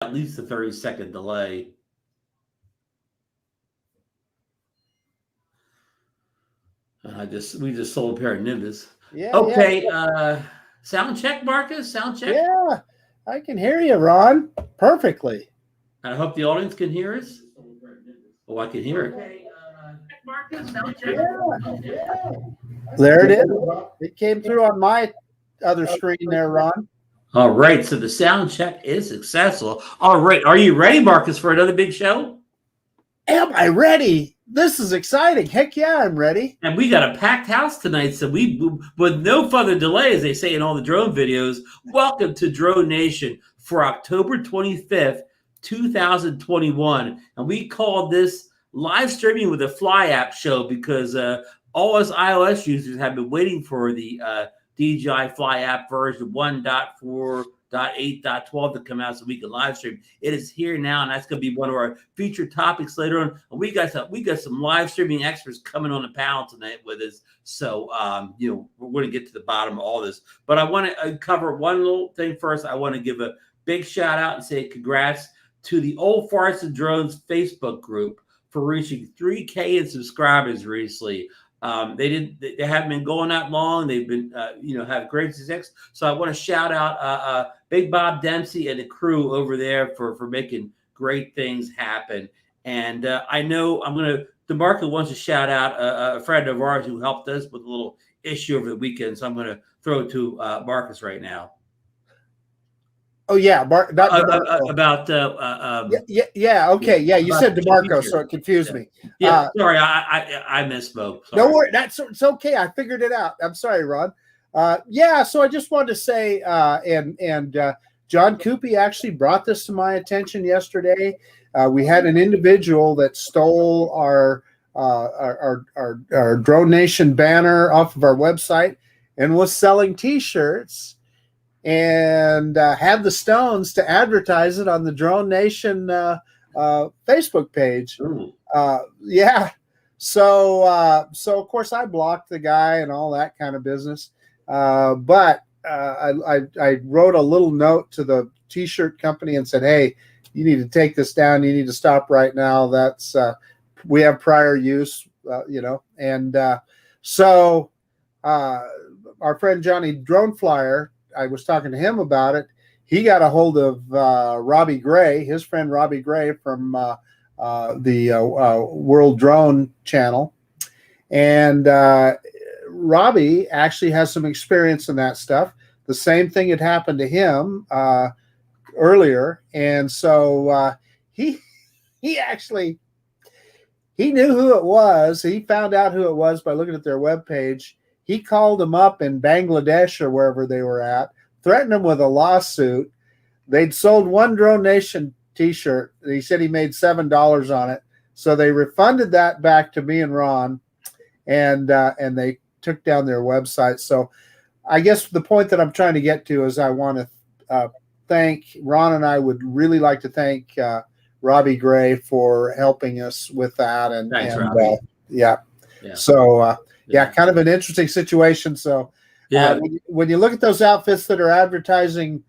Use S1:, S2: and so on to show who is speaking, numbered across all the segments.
S1: at least a 30-second delay. We just sold a pair of Nimbus.
S2: Yeah.
S1: Okay. Yeah. Sound check, Marcus. Sound check.
S2: Yeah, I can hear you, Ron, perfectly.
S1: I hope the audience can hear us. Oh, I can hear it. Okay. Marcus, sound check.
S2: Yeah. There it is. It came through on my other screen there, Ron.
S1: All right. So the sound check is successful. All right. Are you ready, Marcus, for another big show?
S2: Am I ready? This is exciting. Heck yeah, I'm ready.
S1: And we got a packed house tonight. So with no further delay, as they say in all the drone videos, welcome to DroneNation for October 25th, 2021. And we called this live streaming with a Fly app show because all us iOS users have been waiting for the DJI Fly app version 1.4.8.12 to come out so we can live stream. It is here now, and that's going to be one of our featured topics later on. And we got some live streaming experts coming on the panel tonight with us. So we're going to get to the bottom of all this. But I want to cover one little thing first. I want to give a big shout out and say congrats to the Old Farts and Drones Facebook group for reaching 3K in subscribers recently. They haven't been going that long. They've been, have great success. So I want to shout out Big Bob Dempsey and the crew over there for making great things happen. And I know DeMarco wants to shout out a friend of ours who helped us with a little issue over the weekend. So I'm going to throw it to Marcus right now.
S2: Oh yeah,
S1: about
S2: yeah. Okay, yeah. You said DeMarco, so it confused me.
S1: Yeah, sorry, I misspoke. Sorry.
S2: No worry, it's okay. I figured it out. I'm sorry, Ron. So I just wanted to say, and John Coopy actually brought this to my attention yesterday. We had an individual that stole our DroneNation banner off of our website and was selling T-shirts. And had the stones to advertise it on the DroneNation Facebook page. So of course I blocked the guy and all that kind of business. But I wrote a little note to the T-shirt company and said, hey, you need to take this down. You need to stop right now. That's we have prior use, And so our friend Johnny DroneFlyer, I was talking to him about it. He got a hold of Robbie Gray, his friend Robbie Gray from the World Drone channel. And Robbie actually has some experience in that stuff. The same thing had happened to him earlier. And so he knew who it was. He found out who it was by looking at their webpage. He called them up in Bangladesh or wherever they were at, threatened them with a lawsuit. They'd sold one DroneNation T-shirt. He said he made $7 on it. So they refunded that back to me and Ron, and they took down their website. So I guess the point that I'm trying to get to is I want to thank Ron, and I would really like to thank Robbie Gray for helping us with that. And
S1: thanks, Robbie.
S2: So kind of an interesting situation. So when you look at those outfits that are advertising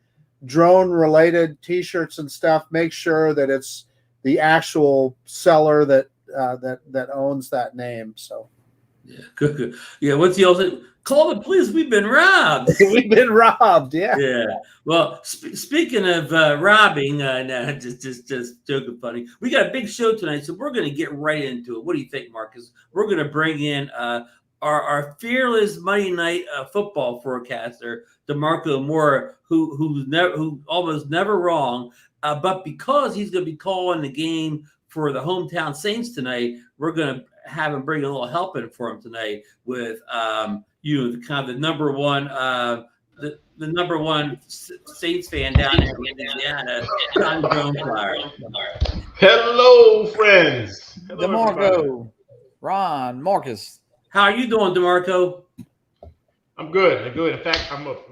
S2: drone-related T-shirts and stuff, make sure that it's the actual seller that owns that name. So
S1: good. Yeah, what's the old thing? Call the police. We've been robbed.
S2: We've been robbed. Yeah.
S1: Yeah. Well, speaking of robbing, just joking, funny. We got a big show tonight, so we're going to get right into it. What do you think, Marcus? We're going to bring in our fearless Monday night football forecaster, DeMarco Moore, who's almost never wrong, but because he's going to be calling the game for the hometown Saints tonight, we're going to have him bring a little help in for him tonight with the number one the number one Saints fan down in Indiana, DroneFlyer.
S3: Hello, friends. Hello,
S4: DeMarco, Ron, Marcus.
S1: How are you doing, DeMarco?
S3: I'm good. In fact, I'm going to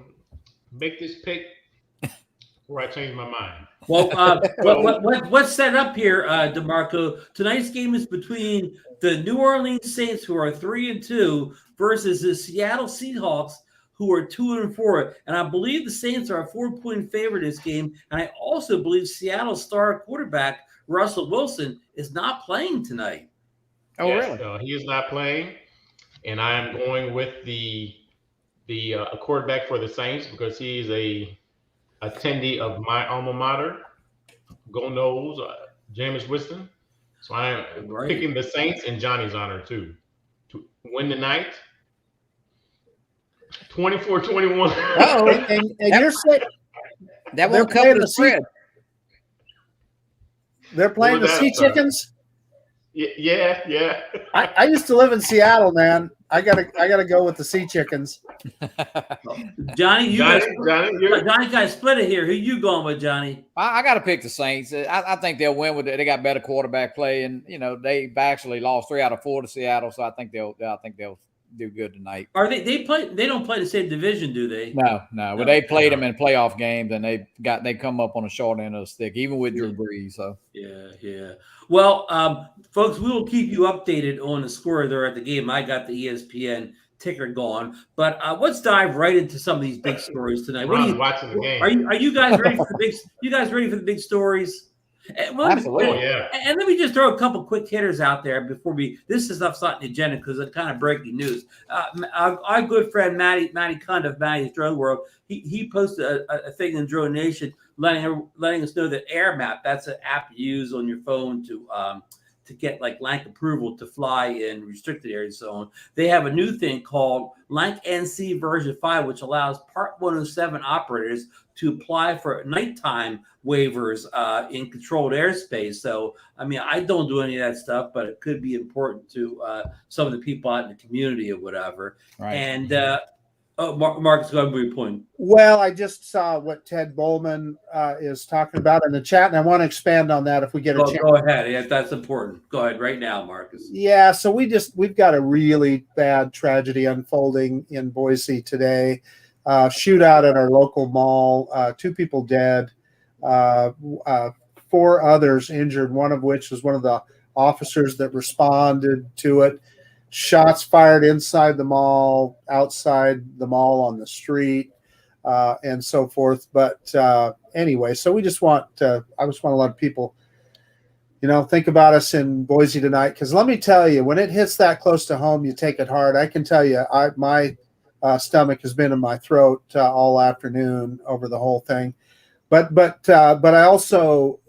S3: make this pick before I change my mind.
S1: Well, what's set up here, DeMarco? Tonight's game is between the New Orleans Saints, who are 3-2, versus the Seattle Seahawks, who are 2-4, and I believe the Saints are a 4-point favorite in this game. And I also believe Seattle star quarterback Russell Wilson is not playing tonight.
S4: Oh,
S3: Yes,
S4: really?
S3: he is not playing, and I am going with the quarterback for the Saints because he's a attendee of my alma mater. Go Noles, Jameis Winston. So I am picking the Saints in Johnny's honor too to win the night. 24-21.
S2: And you're saying
S4: That won't cover the spread.
S2: They're playing the Sea Chickens.
S3: Yeah.
S2: I used to live in Seattle, man. I gotta go with the Sea Chickens.
S1: Johnny, guys split it here. Who you going with, Johnny?
S4: I got to pick the Saints. I think they'll win with it. They got better quarterback play, and they've actually lost 3 out of 4 to Seattle, so I think they'll do good tonight.
S1: Are they play? They don't play the same division, do they?
S4: No. But they played them in playoff games, and they come up on the short end of the stick, even with Drew Brees. So
S1: yeah. Well, folks, we will keep you updated on the score there at the game. I got the ESPN ticker going, but let's dive right into some of these big stories tonight.
S3: Watching the game.
S1: Are you guys ready for the big? You guys ready for the big stories?
S4: Absolutely.
S1: And let me just throw a couple quick hitters out there before this is stuff's not on the agenda because it's kind of breaking news. Our good friend Matty Kund of Matty's Drone World, he posted a thing in DroneNation letting us know that Air Map, that's an app you use on your phone to get like Lank approval to fly in restricted areas. So on. They have a new thing called Lank NC version 5, which allows Part 107 operators to apply for nighttime waivers in controlled airspace. So, I mean, I don't do any of that stuff, but it could be important to some of the people out in the community or whatever. Right. And Marcus, go ahead with your point.
S2: Well, I just saw what Ted Bowman is talking about in the chat, and I want to expand on that if we get a chance.
S1: Go ahead. Yeah, that's important. Go ahead right now, Marcus.
S2: Yeah, so we've got a really bad tragedy unfolding in Boise today. Shootout at our local mall. 2 people dead. 4 others injured, one of which was one of the officers that responded to it. Shots fired inside the mall, outside the mall on the street, and so forth. But anyway, so I just want to let people, think about us in Boise tonight. Because let me tell you, when it hits that close to home, you take it hard. I can tell you, my stomach has been in my throat all afternoon over the whole thing. But I also,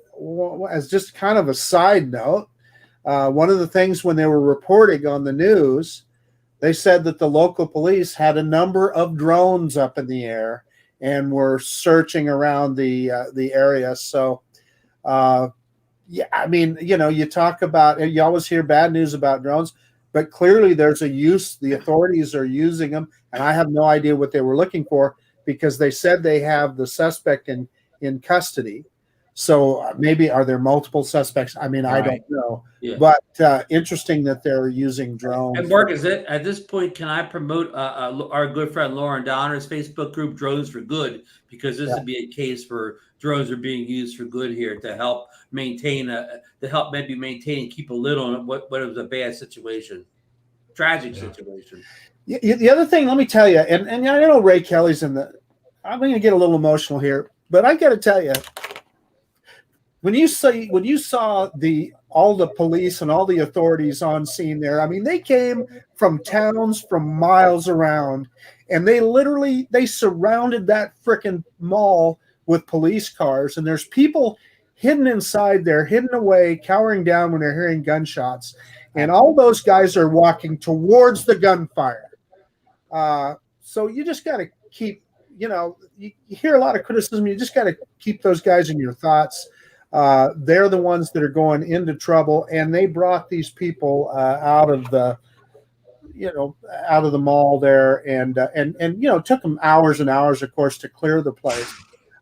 S2: as just kind of a side note, one of the things when they were reporting on the news, they said that the local police had a number of drones up in the air and were searching around the area. So, yeah, I mean, you talk about, you always hear bad news about drones, but clearly there's a use. The authorities are using them, and I have no idea what they were looking for because they said they have the suspect in custody. So maybe are there multiple suspects? I mean, right. I don't know. Yeah. But interesting that they're using drones.
S1: And Mark, at this point, can I promote our good friend Lauren Donner's Facebook group, Drones for Good? Because this would be a case where drones are being used for good here to help maintain and keep a lid on what was a bad situation, tragic situation.
S2: The other thing, let me tell you, and I know Ray Kelly's I'm going to get a little emotional here, but I got to tell you, when you saw all the police and all the authorities on scene there, I mean, they came from towns from miles around, and they surrounded that frickin' mall with police cars, and there's people hidden inside there, hidden away, cowering down when they're hearing gunshots, and all those guys are walking towards the gunfire. So you just got to keep, you hear a lot of criticism. You just got to keep those guys in your thoughts. They're the ones that are going into trouble, and they brought these people out of the mall there, and it took them hours and hours, of course, to clear the place.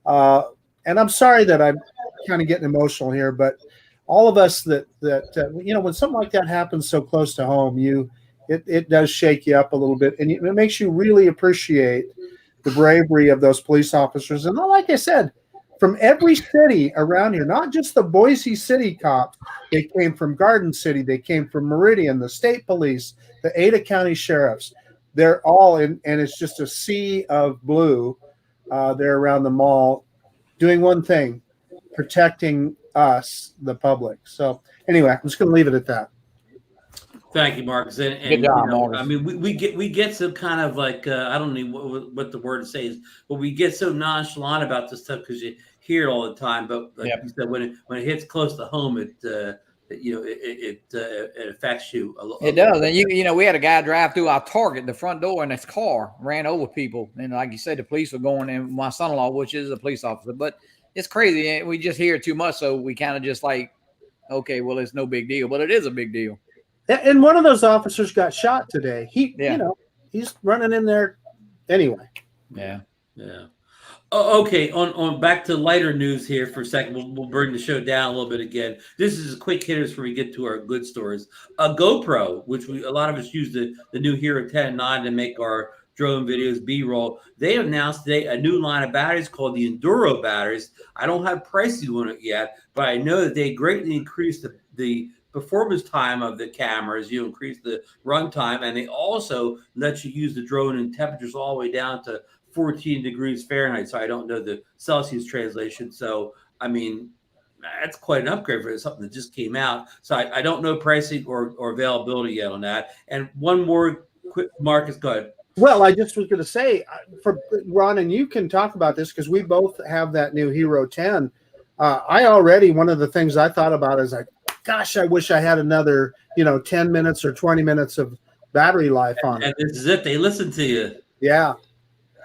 S2: And I'm sorry that I'm kind of getting emotional here, but all of us that when something like that happens so close to home, it does shake you up a little bit, and it makes you really appreciate the bravery of those police officers. And like I said, from every city around here, not just the Boise City cops. They came from Garden City. They came from Meridian, the state police, the Ada County sheriffs. they're all in, and it's just a sea of blue. They're around the mall doing one thing, protecting us, the public. So anyway, I'm just going to leave it at that.
S1: Thank you, Marcus. And
S4: Good job,
S1: you know,
S4: Marcus.
S1: I mean, we get some kind of like I don't know what the word to say is, but we get so nonchalant about this stuff because you hear it all the time. But like you said, when it hits close to home, it affects you a little.
S4: It does. And you know, we had a guy drive through our Target, the front door, and his car ran over people. And like you said, the police were going in. My son-in-law, which is a police officer, but it's crazy. And we just hear it too much, so we kind of just like, okay, well, it's no big deal, but it is a big deal.
S2: And one of those officers got shot today. You know, he's running in there anyway.
S4: Yeah.
S1: Oh, okay. On back to lighter news here for a second. We'll bring the show down a little bit again. This is quick hitters before we get to our good stories. A GoPro, which a lot of us use the new Hero 10-9 to make our drone videos, B-roll. They announced today a new line of batteries called the Enduro batteries. I don't have prices on it yet, but I know that they greatly increased the performance time of the cameras. You increase the run time, and they also let you use the drone in temperatures all the way down to 14 degrees Fahrenheit. So I don't know the Celsius translation. So, I mean, that's quite an upgrade for something that just came out. So I don't know pricing or availability yet on that. And one more quick, Marcus, go ahead.
S2: Well, I just was going to say, for Ron, and you can talk about this because we both have that new Hero 10. One of the things I thought about is gosh, I wish I had another, 10 minutes or 20 minutes of battery life on it.
S1: And this is it. They listen to you.
S2: Yeah.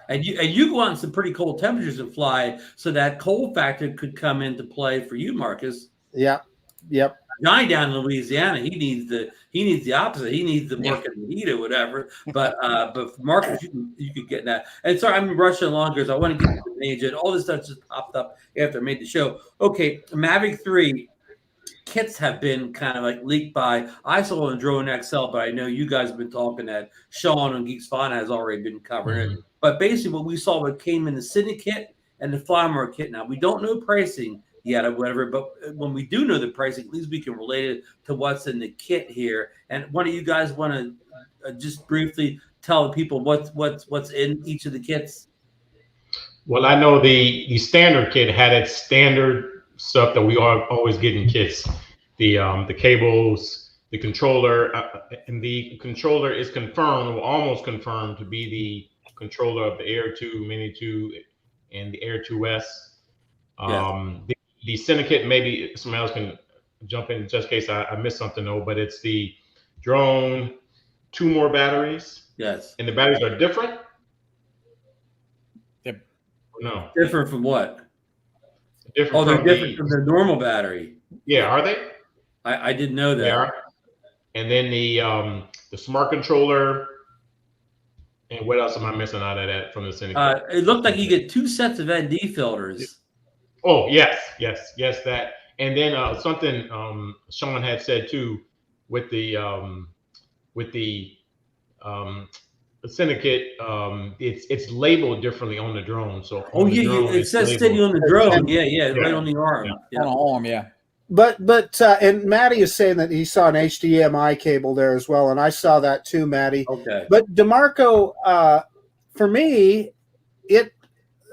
S1: And you go out in some pretty cold temperatures and fly, so that cold factor could come into play for you, Marcus.
S2: Yeah. Yep.
S1: Johnny down in Louisiana, he needs the opposite. He needs to work in the heat or whatever. But for Marcus, you could get that. And sorry, I'm rushing along because I want to get to the range. And all this stuff just popped up after I made the show. Okay, Mavic 3 kits have been kind of like leaked by. I saw on Drone XL, but I know you guys have been talking that Shawn on Geeks Fun has already been covering it. But basically, what we saw, what came in the Cine kit and the Flymore kit. Now we don't know pricing yet or whatever, but when we do know the pricing, at least we can relate it to what's in the kit here. And one of you guys want to just briefly tell the people what's in each of the kits?
S3: Well, I know the standard kit had its standard stuff that we are always getting kits. The cables, the controller, and the controller is confirmed, or almost confirmed, to be the controller of the Air 2, Mini 2, and the Air 2S. The Syndicate, maybe somebody else can jump in just in case I missed something though, but it's the drone, 2 more batteries.
S1: Yes.
S3: And the batteries are different?
S4: Yep.
S3: No.
S1: Different from what?
S3: Different
S1: they're different from the normal battery.
S3: Yeah, are they?
S1: I didn't know that.
S3: They are. And then the smart controller. And what else am I missing out of that from the Syndicate?
S1: It looked like you get 2 sets of ND filters.
S3: Oh, yes, that. And then something Shawn had said too with the Syndicate, it's labeled differently on the drone. So
S1: it says City on the drone. Yeah, right on the arm.
S4: Yeah. On the arm, yeah.
S2: But and Matty is saying that he saw an HDMI cable there as well, and I saw that too, Matty.
S1: Okay.
S2: But DeMarco, for me, it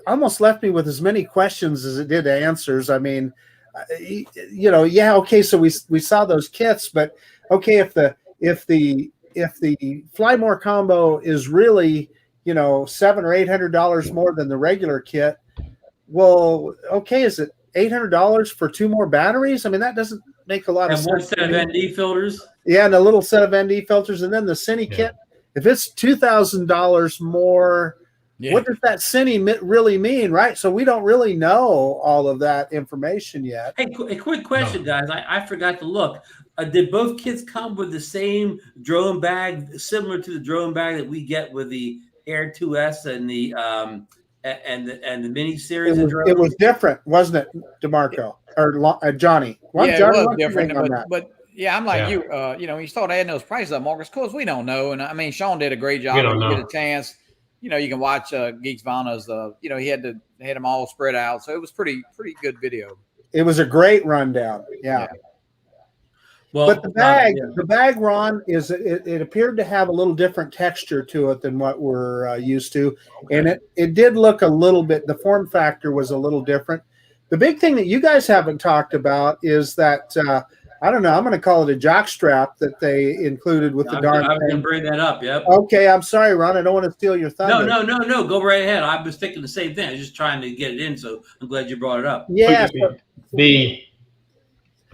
S2: almost left me with as many questions as it did answers. I mean, okay, so we saw those kits, but okay, if the Flymore combo is really $700 or $800 more than the regular kit, well, okay, is it $800 for 2 more batteries? I mean, that doesn't make a lot of sense.
S1: And 1 set of ND filters.
S2: Yeah, and a little set of ND filters, and then the Cine kit. If it's $2,000 more, what does that Cine really mean, right? So we don't really know all of that information yet.
S1: Hey, a quick question, guys. I forgot to look. Did both kits come with the same drone bag, similar to the drone bag that we get with the Air 2S and the mini series?
S2: It was different, wasn't it, DeMarco or Johnny?
S4: Johnny, it was different, but yeah, I'm like you. You start adding those prices up, Marcus. Of course, we don't know, and I mean, Shawn did a great job. If you get a chance, you can watch Geeks Vana's. He had them all spread out, so it was pretty good video.
S2: It was a great rundown. Yeah.
S1: Well,
S2: But the bag, Ron, is it appeared to have a little different texture to it than what we're used to, and it did look a little bit. The form factor was a little different. The big thing that you guys haven't talked about is that I don't know. I'm going to call it a jock strap that they included with the darn
S1: I was going
S2: thing.
S1: to bring that up. Yep.
S2: Okay, I'm sorry, Ron. I don't want to steal your thunder.
S1: No. Go right ahead. I was thinking the same thing. I was just trying to get it in, so I'm glad you brought it up.
S2: Yeah.
S3: The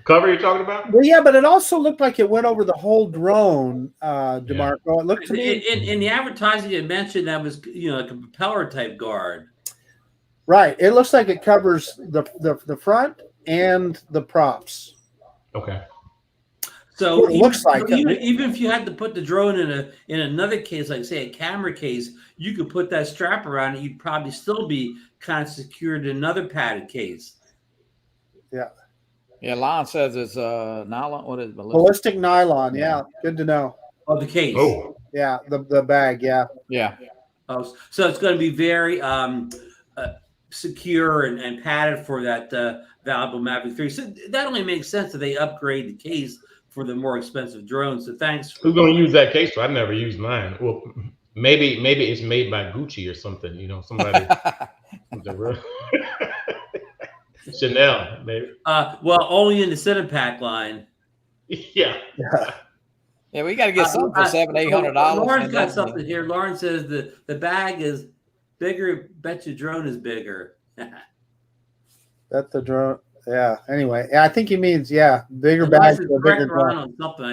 S3: cover you're talking about?
S2: Well, yeah, but it also looked like it went over the whole drone, DeMarco. Yeah. It looked to me
S1: in the advertising it mentioned that was like a propeller type guard.
S2: Right. It looks like it covers the front and the props.
S3: Okay.
S1: So
S2: it looks like
S1: even if you had to put the drone in another case, like say a camera case, you could put that strap around it. You'd probably still be kind of secured in another padded case.
S2: Yeah.
S4: Yeah, Lon says it's nylon. What is it?
S2: Ballistic nylon? Yeah, good to know.
S1: Oh, the case.
S3: Oh,
S2: yeah, the bag. Yeah.
S1: Oh, so it's going to be very secure and padded for that valuable Mavic 3. So that only makes sense that they upgrade the case for the more expensive drones. So thanks.
S3: Who's going to use that case? I've never used mine. Well, maybe it's made by Gucci or something. Somebody. Chanel, maybe.
S1: Well, only in the Cinepack line.
S3: Yeah.
S4: Yeah, we got to get something for $700-800.
S1: Lauren's got something here. Lauren says the bag is bigger. Bet your drone is bigger.
S2: That's the drone. Yeah. Anyway, I think he means bigger bag.
S1: Bigger drone on something.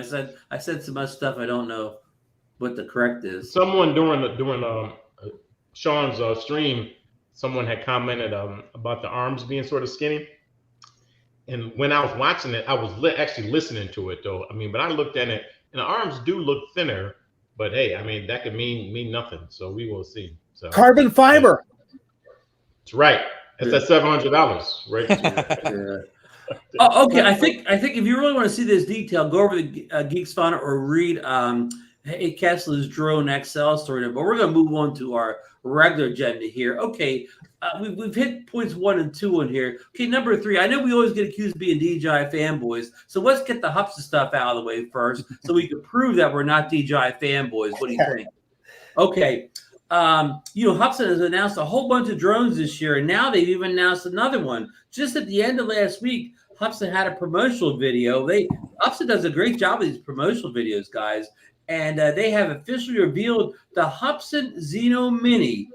S1: I said so much stuff. I don't know what the correct is.
S3: Someone during Shawn's stream. Someone had commented about the arms being sort of skinny. And when I was watching it, I was actually listening to it, though. I mean, but I looked at it, and the arms do look thinner. But, hey, I mean, that could mean nothing. So we will see. So
S2: carbon fiber.
S3: That's right. That's that $700, right?
S1: Oh, okay. I think if you really want to see this detail, go over the Geeks Finder or read Kessler's Drone XL story. But we're going to move on to our regular agenda here. Okay, we've hit points 1 and 2 in here. Okay, number 3. I know we always get accused of being DJI fanboys, so let's get the Hubsan stuff out of the way first, so we can prove that we're not DJI fanboys. What do you think? Okay, Hubsan has announced a whole bunch of drones this year, and now they've even announced another one. Just at the end of last week, Hubsan had a promotional video. Hubsan does a great job with these promotional videos, guys. And they have officially revealed the Hubsan Zino Mini.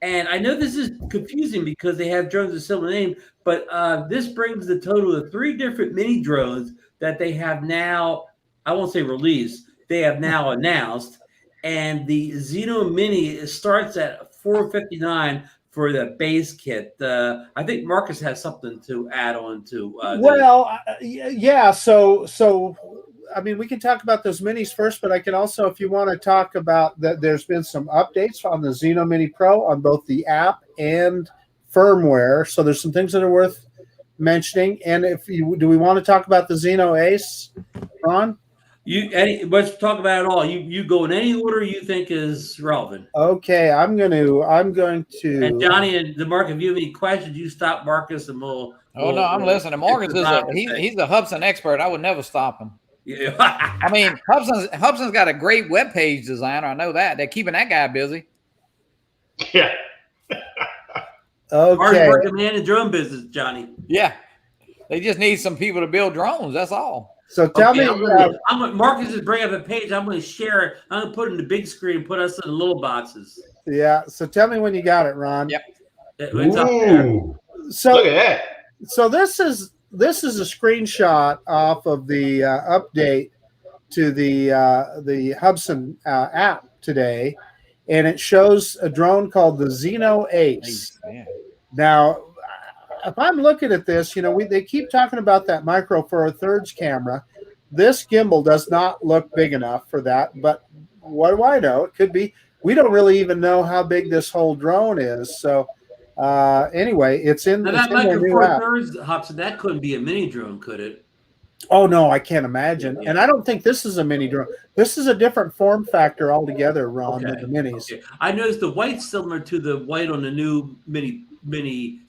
S1: And I know this is confusing because they have drones with a similar name, but this brings the total of 3 different mini drones that they have now, I won't say released, they have now announced. And the Zino Mini starts at $459 for the base kit. I think Marcus has something to add on to.
S2: Yeah. So I mean, we can talk about those minis first, but I can also, if you want to talk about that, there's been some updates on the Zino Mini Pro on both the app and firmware. So there's some things that are worth mentioning. And do we want to talk about the Zino Ace, Ron?
S1: Let's talk about it all. You go in any order you think is relevant.
S2: Okay, I'm going to.
S1: And Johnny and DeMarco, if you have any questions, you stop Marcus and we'll.
S4: Oh no, I'm listening. Marcus he's a Hubsan expert. I would never stop him.
S1: Yeah.
S4: I mean, Hubsan's got a great webpage designer. I know that. They're keeping that guy busy.
S3: Yeah.
S2: Okay.
S1: Hard working man in drone business, Johnny.
S4: Yeah. They just need some people to build drones. That's all.
S2: So tell me.
S1: Marcus is bringing up a page. I'm going to share it. I'm going to put it in the big screen and put us in the little boxes.
S2: Yeah. So tell me when you got it, Ron.
S4: Yep.
S1: It's up there.
S2: So
S3: look at that.
S2: So this is a screenshot off of the update to the Hubsan app today, and it shows a drone called the Zino Ace.
S4: Yeah.
S2: Now, if I'm looking at this, they keep talking about that Micro Four Thirds camera. This gimbal does not look big enough for that, but what do I know? It could be. We don't really even know how big this whole drone is. So anyway, it's in.
S1: Now that Micro Four Thirds, Hubsan, that couldn't be a mini drone, could it?
S2: Oh no, I can't imagine. Yeah. And I don't think this is a mini drone. This is a different form factor altogether, Ron, than the minis.
S1: Okay. I noticed the white's similar to the white on the new mini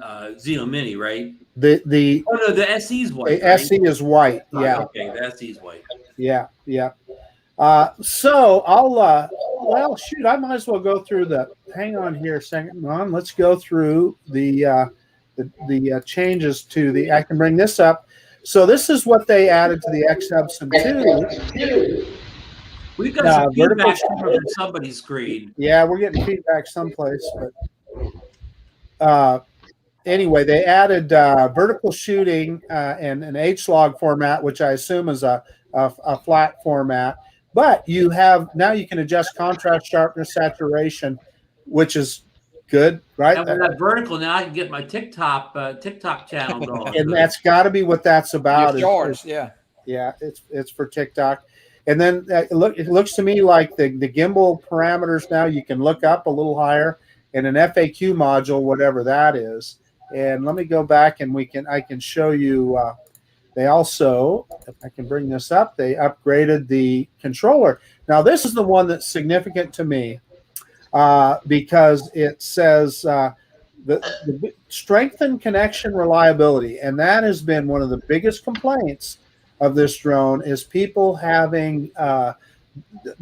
S1: Zino Mini, right?
S2: The
S1: Oh no, the SE's white.
S2: the
S1: Right?
S2: SE is white.
S1: Right,
S2: Yeah,
S1: okay, the SE's white.
S2: yeah, yeah. So I'll well, shoot, I might as well go through the. Hang on here a second, Ron. Let's go through the changes to the. I can bring this up. So this is what they added to the X Hubsan 2.
S1: We've got some
S2: vertical.
S1: feedback coming from somebody's screen.
S2: Yeah, we're getting feedback someplace, but anyway, they added vertical shooting and an H-log format, which I assume is a flat format. But you can adjust contrast, sharpness, saturation, which is good, right?
S1: And with that vertical, now I can get my TikTok channel going.
S2: And that's got to be what that's about.
S4: Yeah,
S2: it's for TikTok. And then it looks to me like the gimbal parameters now you can look up a little higher, and an FAQ module, whatever that is. And let me go back and I can show you. They also, if I can bring this up, they upgraded the controller. Now this is the one that's significant to me because it says the strengthened connection reliability, and that has been one of the biggest complaints of this drone is people having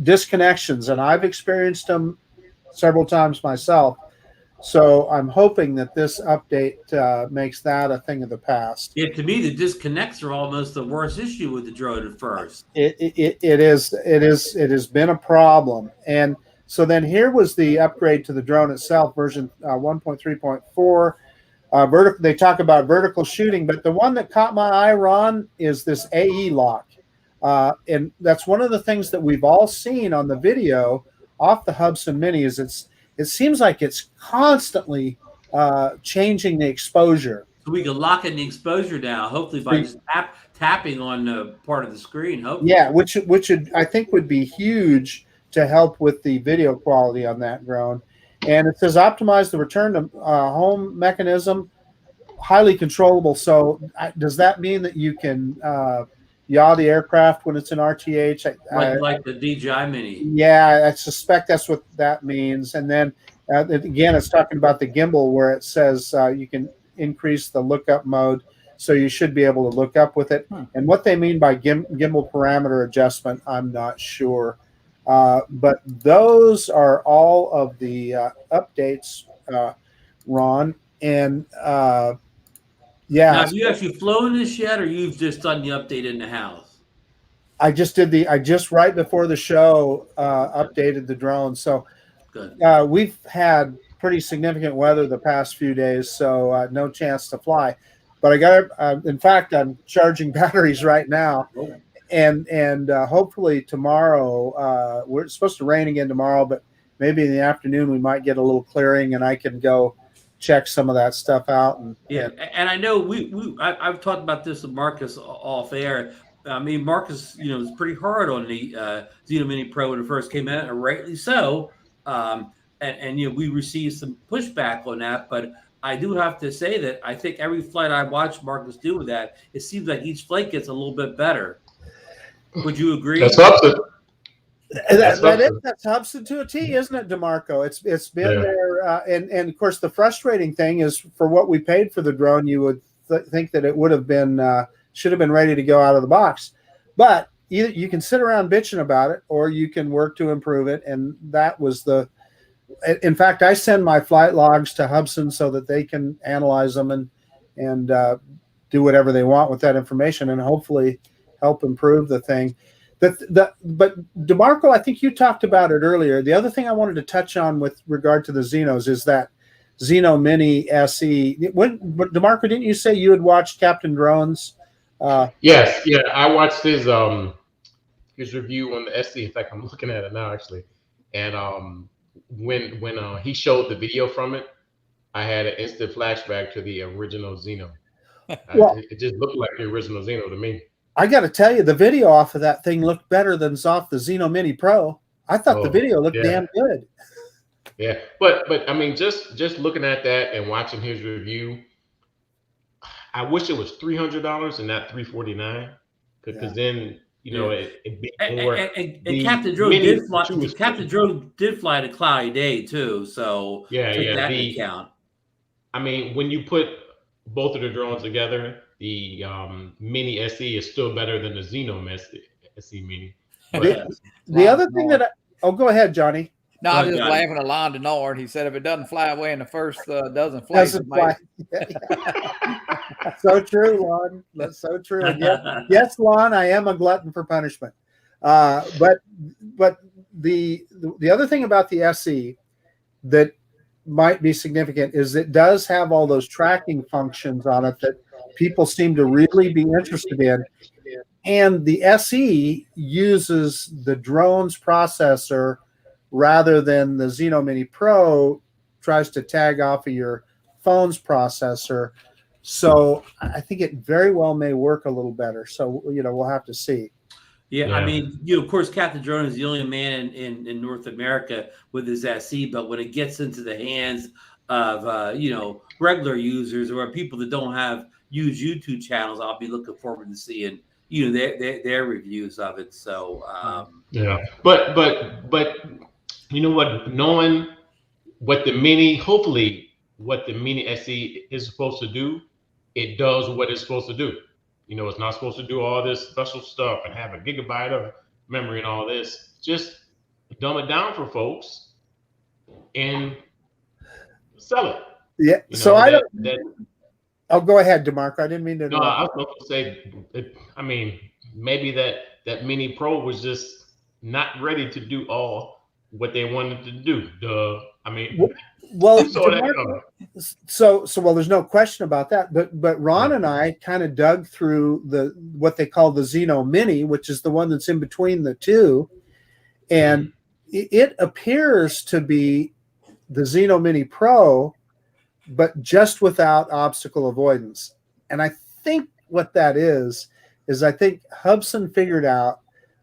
S2: disconnections, and I've experienced them several times myself. So I'm hoping that this update makes that a thing of the past.
S1: Yeah, to me, the disconnects are almost the worst issue with the drone at first.
S2: It has been a problem. And so then here was the upgrade to the drone itself, version 1.3.4. They talk about vertical shooting, but the one that caught my eye, Ron, is this AE lock. And that's one of the things that we've all seen on the video off the Hubsan Mini is it seems like it's constantly changing the exposure.
S1: So we can lock in the exposure down, hopefully by just tapping on the part of the screen. Hopefully.
S2: Yeah, which I think would be huge to help with the video quality on that drone. And it says optimize the return to home mechanism, highly controllable. So does that mean that you can yaw the aircraft when it's in RTH?
S1: Like the DJI Mini.
S2: Yeah, I suspect that's what that means. And then again, it's talking about the gimbal where it says you can increase the lookup mode. So you should be able to look up with it. And what they mean by gimbal parameter adjustment, I'm not sure. But those are all of the updates, Ron. And yeah.
S1: Now, have you actually flown this yet, or you've just done the update in the house?
S2: I just right before the show updated the drone. So
S1: good.
S2: We've had pretty significant weather the past few days, so no chance to fly. But in fact, I'm charging batteries right now.
S1: Oh.
S2: And hopefully tomorrow, we're supposed to rain again tomorrow, but maybe in the afternoon we might get a little clearing and I can go check some of that stuff out.
S1: And I know I've talked about this with Marcus off air. I mean, Marcus, was pretty hard on the Zino Mini Pro when it first came out, and rightly so. And we received some pushback on that, but I do have to say that I think every flight I watched Marcus do with that, it seems like each flight gets a little bit better. Would you agree?
S3: That's Hubsan.
S2: That's Hubsan to a T, isn't it, DeMarco? It's been there, and of course the frustrating thing is for what we paid for the drone, you would think that it would have been should have been ready to go out of the box, but either you can sit around bitching about it or you can work to improve it, and that was the. In fact, I send my flight logs to Hubsan so that they can analyze them and do whatever they want with that information, and hopefully help improve the thing. But DeMarco, I think you talked about it earlier. The other thing I wanted to touch on with regard to the Zinos is that Zino Mini SE. DeMarco, didn't you say you had watched Captain Drone's?
S3: Yes, yeah, I watched his review on the SE. In fact, I'm looking at it now actually, and when he showed the video from it, I had an instant flashback to the original Zino.
S2: Well,
S3: it just looked like the original Zino to me.
S2: I got to tell you, the video off of that thing looked better than off the Zino Mini Pro. I thought the video looked damn good.
S3: Yeah, but I mean, just looking at that and watching his review, I wish it was $300 and not $349, because then it'd be more.
S1: And Captain Drone did fly. Captain Drone did fly to Cloudy Day too, so take that into account.
S3: I mean, when you put both of the drones together, the Mini SE is still better than the SE Mini.
S2: The, the other thing that go ahead, Johnny.
S4: No,
S1: Go
S4: I'm
S1: ahead,
S4: just
S1: Johnny.
S4: laughing at Lon Denard. He said if it doesn't fly away in the first dozen flights,
S2: Doesn't fly. So true, Lon. That's so true. And yes, Lon, I am a glutton for punishment. But the other thing about the SE that might be significant is it does have all those tracking functions on it that people seem to really be interested in. And the SE uses the drone's processor rather than the Zino Mini Pro tries to tag off of your phone's processor. So I think it very well may work a little better. So, we'll have to see.
S1: Yeah, I mean, of course, Captain Drone is the only man in North America with his SE, but when it gets into the hands of, regular users or people that don't have huge YouTube channels, I'll be looking forward to seeing, their reviews of it. So,
S3: but you know what, knowing what the Mini SE is supposed to do, it does what it's supposed to do. It's not supposed to do all this special stuff and have a gigabyte of memory and all this. Just dumb it down for folks and sell it.
S2: Yeah. So I'll go ahead, DeMarco. I didn't mean to.
S3: No, I was going to say, maybe that Mini Pro was just not ready to do all what they wanted to do.
S2: Well, there's no question about that. But Ron and I kind of dug through what they call the Zino Mini, which is the one that's in between the two, and it appears to be the Zino Mini Pro, but just without obstacle avoidance. And I think what that is I think Hubsan figured out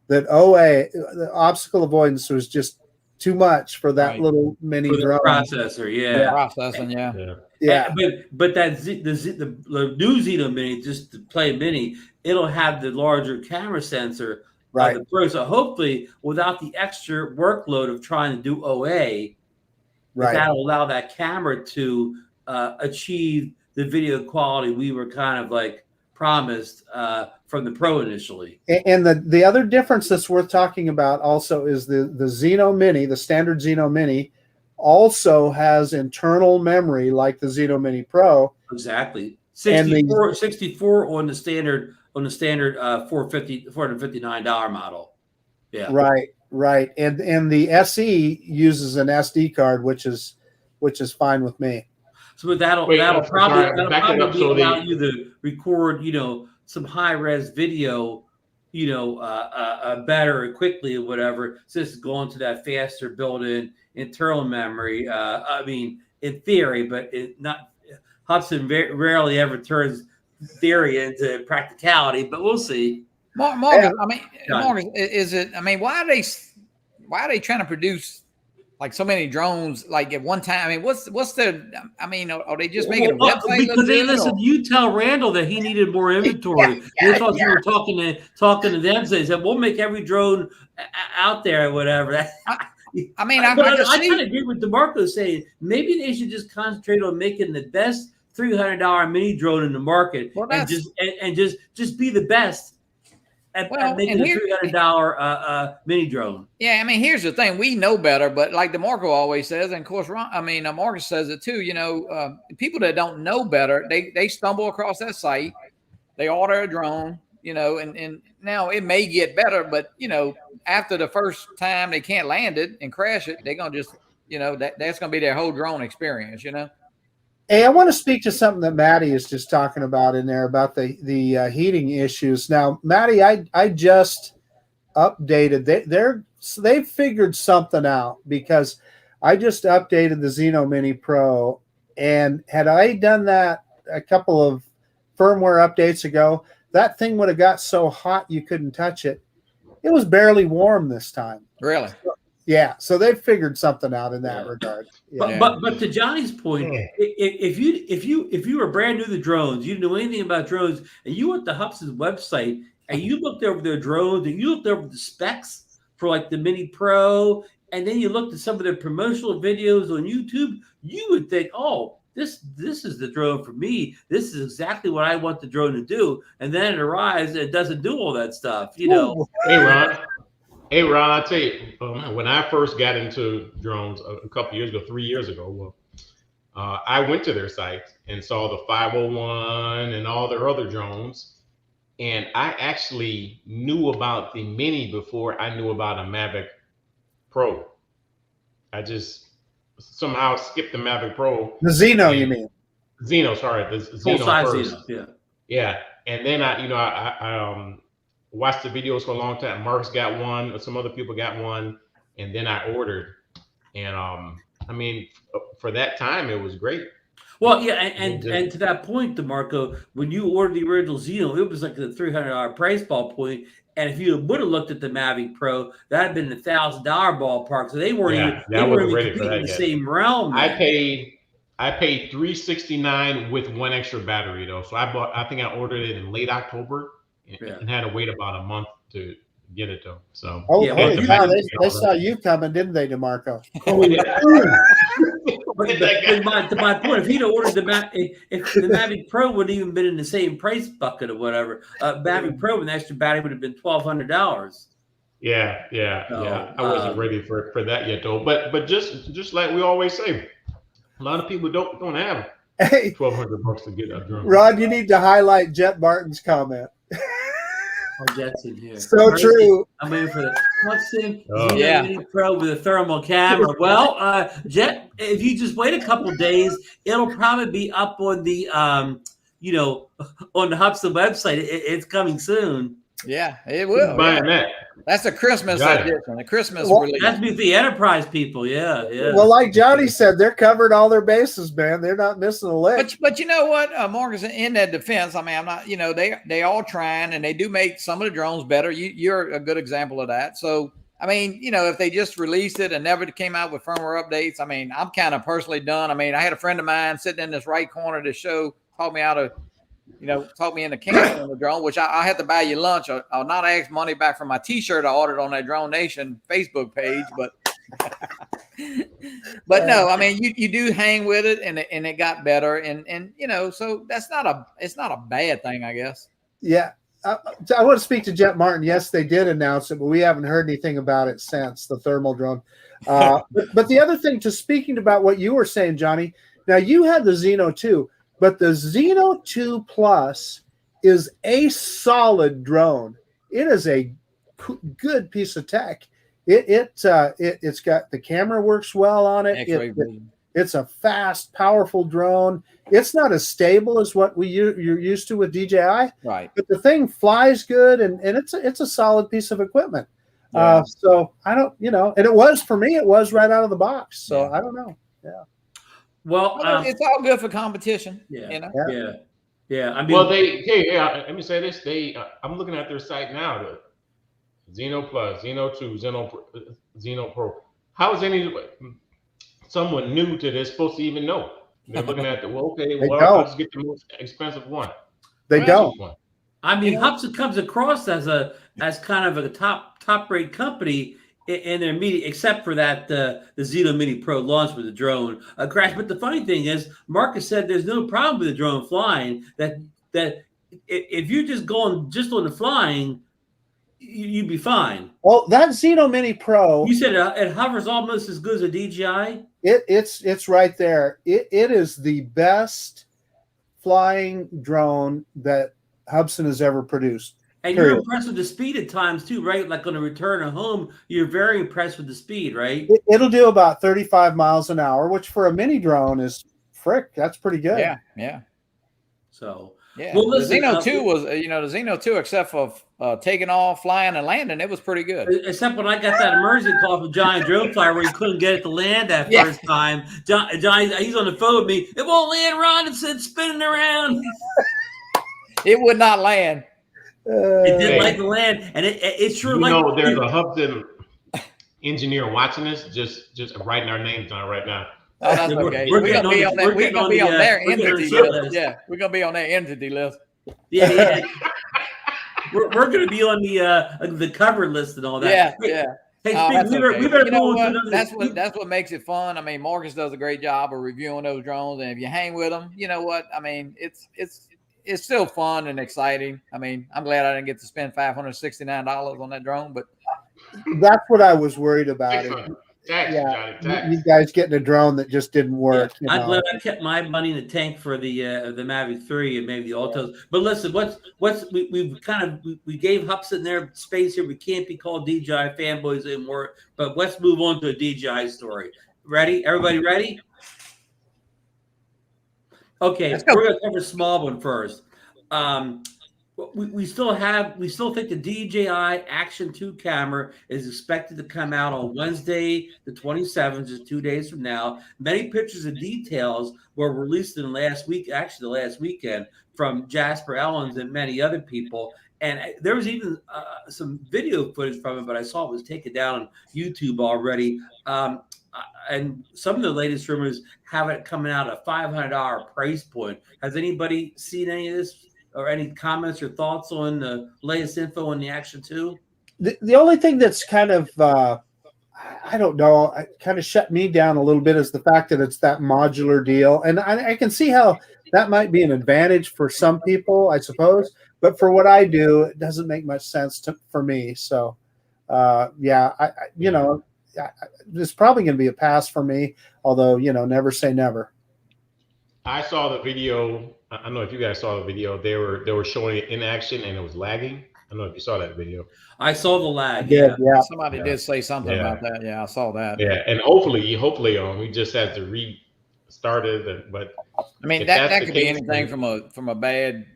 S2: that the obstacle avoidance was just too much for that little mini drone
S1: processor.
S4: Processing,
S1: But the new Zino Mini, just to play Mini, it'll have the larger camera sensor.
S2: Right.
S1: The Pro. So hopefully, without the extra workload of trying to do OA, that'll allow that camera to achieve the video quality we were kind of like promised from the Pro initially.
S2: And the other difference that's worth talking about also is the Zino Mini, the standard Zino Mini, also has internal memory like the Zino Mini Pro.
S1: Exactly. 64 on the standard $459 model. Yeah.
S2: Right. And the SE uses an SD card, which is fine with me.
S1: So that'll probably allow you to record, some high res video, better and quickly or whatever. So it's going to that faster built-in internal memory. In theory, but Hubsan rarely ever turns theory into practicality. But we'll see.
S4: Marcus, Marcus, is it? Why are they trying to produce like so many drones like at one time? What's the? Are they just making a website?
S1: Because you tell Randall that he needed more inventory. You were talking to them. So they said we'll make every drone out there or whatever. I kind of agree with DeMarco saying maybe they should just concentrate on making the best $300 mini drone in the market and just be the best. At making a $300 mini drone.
S4: Yeah, here's the thing: we know better, but like DeMarco always says, and of course, Marcus says it too. People that don't know better, they stumble across that site, they order a drone, and now it may get better, but after the first time they can't land it and crash it, they're gonna just, that's gonna be their whole drone experience,
S2: Hey, I want to speak to something that Maddie is just talking about in there about the heating issues. Now, Maddie, I just updated. They've figured something out because I just updated the Zino Mini Pro, and had I done that a couple of firmware updates ago, that thing would have got so hot you couldn't touch it. It was barely warm this time.
S4: Really?
S2: Yeah, so they've figured something out in that regard. Yeah.
S1: But to Johnny's point, if you were brand new to drones, you didn't know anything about drones, and you went to Hubsan's website and you looked over their drones and you looked over the specs for like the Mini Pro, and then you looked at some of their promotional videos on YouTube, you would think, oh, this is the drone for me. This is exactly what I want the drone to do. And then it arrives and it doesn't do all that stuff, you know.
S3: Hey, Ron. Hey, Ron, I'll tell you, when I first got into drones a couple years ago, 3 years ago, I went to their site and saw the 501 and all their other drones. And I actually knew about the Mini before I knew about a Mavic Pro. I just somehow skipped the Mavic Pro.
S2: The Zino, you mean?
S3: Zino, sorry, the Zino first.
S1: Zino, yeah.
S3: Yeah, and then I watched the videos for a long time. Mark's got one, some other people got one, and then I ordered. And I mean, for that time, it was great.
S1: Well, yeah, and to that point, DeMarco, when you ordered the original Zino, it was like the $300 price point. And if you would have looked at the Mavic Pro, that had been the $1,000 ballpark. So they weren't even competing in the same realm.
S3: I paid $369 with one extra battery though. So I think I ordered it in late October and had to wait about a month to get it though. So
S2: they saw you coming, didn't they, DeMarco?
S3: Oh yeah.
S1: To my point, if he'd ordered if the Mavic Pro wouldn't even been in the same price bucket or whatever, Mavic Pro with an extra battery would have been $1,200.
S3: Yeah. I wasn't ready for that yet though. But just like we always say, a lot of people don't have $1,200 to get a drone.
S2: Rod, you need to highlight Jet Martin's comment.
S1: Oh, Jet's in here.
S2: So true.
S1: I'm in for the Hubsan Zino Mini Pro with a thermal camera. Well, Jet, if you just wait a couple days, it'll probably be up on the on the Hubsan website. It's coming soon.
S4: Yeah, it will.
S3: Buying that.
S4: That's a Christmas edition. A Christmas release.
S1: That's be the enterprise people. Yeah.
S2: Well, like Johnny said, they're covered all their bases, man. They're not missing a lick.
S4: But you know what, Marcus, in that defense, I mean, I'm not. They all trying, and they do make some of the drones better. You're a good example of that. So, I mean, if they just released it and never came out with firmware updates, I mean, I'm kind of personally done. I mean, I had a friend of mine sitting in this right corner of the show, taught me how to. Talk me into canceling the drone, which I had to buy you lunch. I'll not ask money back for my T-shirt I ordered on that DroneNation Facebook page, but no, I mean you do hang with it, and it got better, and so it's not a bad thing, I guess.
S2: Yeah, I want to speak to Jet Martin. Yes, they did announce it, but we haven't heard anything about it since the thermal drone. But the other thing, speaking about what you were saying, Johnny. Now you had the Zino 2. But the Zino 2 Plus is a solid drone. It is a good piece of tech. It's got the camera works well on it. It's a fast, powerful drone. It's not as stable as what you're used to with DJI,
S4: right?
S2: But the thing flies good, and it's a solid piece of equipment. Yeah. So I don't, and it was for me. It was right out of the box. So I don't know. Yeah.
S1: Well,
S4: it's all good for competition.
S1: Yeah.
S3: I mean, let me say this. I'm looking at their site now. The Xenoplus, Zino 2, Zino Pro. How is someone new to this supposed to even know? They're looking at I'll just get the most expensive one.
S2: They don't.
S1: I mean, Hubsan comes across as kind of a top rate company. In their media, except for that the Zino Mini Pro launch with the drone crash. But the funny thing is, Marcus said there's no problem with the drone flying. That if you're just going on the flying, you'd be fine.
S2: Well, that Zino Mini Pro,
S1: you said it hovers almost as good as a DJI.
S2: It's right there. It is the best flying drone that Hubsan has ever produced.
S1: And you're impressed with the speed at times too, right? Like on a return home, you're very impressed with the speed, right?
S2: It'll do about 35 miles an hour, which for a mini drone is that's pretty good.
S4: Yeah.
S1: So
S4: well, the Zino 2 was, the Zino 2, except for taking off, flying, and landing, it was pretty good.
S1: Except when I got that emergency call from Johnny DroneFlyer where he couldn't get it to land that first time. Johnny, he's on the phone with me. It won't land, Ron. It's spinning around.
S4: It would not land.
S1: It didn't like the land, and it's sure
S3: there's a Hubsan engineer watching this, just writing our names down right now.
S4: Oh, that's okay. We're gonna be on their entity list. Yeah, we're gonna be on their entity list.
S1: Yeah. We're gonna be on the cover list and all that.
S4: Yeah.
S1: Hey,
S4: Oh,
S1: Steve,
S4: that's
S1: we
S4: okay.
S1: better
S4: You know
S1: move on to
S4: what?
S1: another.
S4: That's what makes it fun. I mean, Marcus does a great job of reviewing those drones, and if you hang with them, you know what? I mean, it's still fun and exciting. I mean, I'm glad I didn't get to spend $569 on that drone, but
S2: That's what I was worried about.
S3: 600. Tax,
S2: Yeah,
S3: Johnny, tax.
S2: you guys getting a drone that just didn't
S1: Yeah,
S2: work.
S1: I'm glad I kept my money in the tank for the Mavic 3 and maybe the Altos. But listen, we gave Hubsan their space here. We can't be called DJI fanboys anymore. But let's move on to a DJI story. Ready? Everybody ready? Okay,
S4: Let's go.
S1: we're gonna cover a small one first. We still think the DJI Action 2 camera is expected to come out on Wednesday, the 27th, just 2 days from now. Many pictures and details were released in the last weekend, from Jasper Ellens and many other people. And there was even some video footage from it, but I saw it was taken down on YouTube already. And some of the latest rumors have it coming out at a $500 price point. Has anybody seen any of this? Or any comments or thoughts on the latest info on the Action 2?
S2: The only thing that's kind of, I don't know, kind of shut me down a little bit is the fact that it's that modular deal. And I can see how that might be an advantage for some people, I suppose. But for what I do, it doesn't make much sense for me. So, yeah, it's probably going to be a pass for me, although, never say never.
S3: I saw the video. I don't know if you guys saw the video. They were showing it in action and it was lagging. I don't know if you saw that video.
S1: I saw the lag.
S2: Yeah.
S4: Somebody did say something about that. Yeah, I saw that.
S3: Yeah, and hopefully, we just have to restart it. But
S4: I mean, that could be anything from a bad,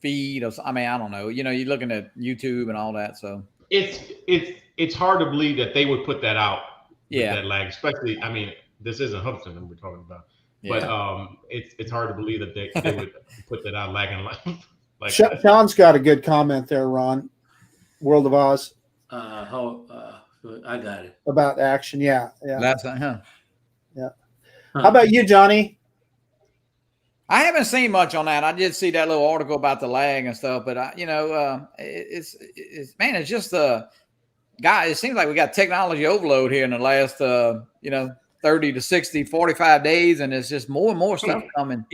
S4: feed or I mean, I don't know. You're looking at YouTube and all that, so
S3: it's hard to believe that they would put that out.
S4: Yeah,
S3: that lag, especially. I mean, this isn't Hubsan that we're talking about. But it's hard to believe that they would put that out lagging like that.
S2: Sean's got a good comment there, Ron. World of Oz.
S1: I got it.
S2: About Action, yeah.
S4: That's Yeah.
S2: How about you, Johnny?
S4: I haven't seen much on that. I did see that little article about the lag and stuff, but it's just guy. It seems like we got technology overload here in the last 30 to 60, 45 days, and it's just more and more stuff coming.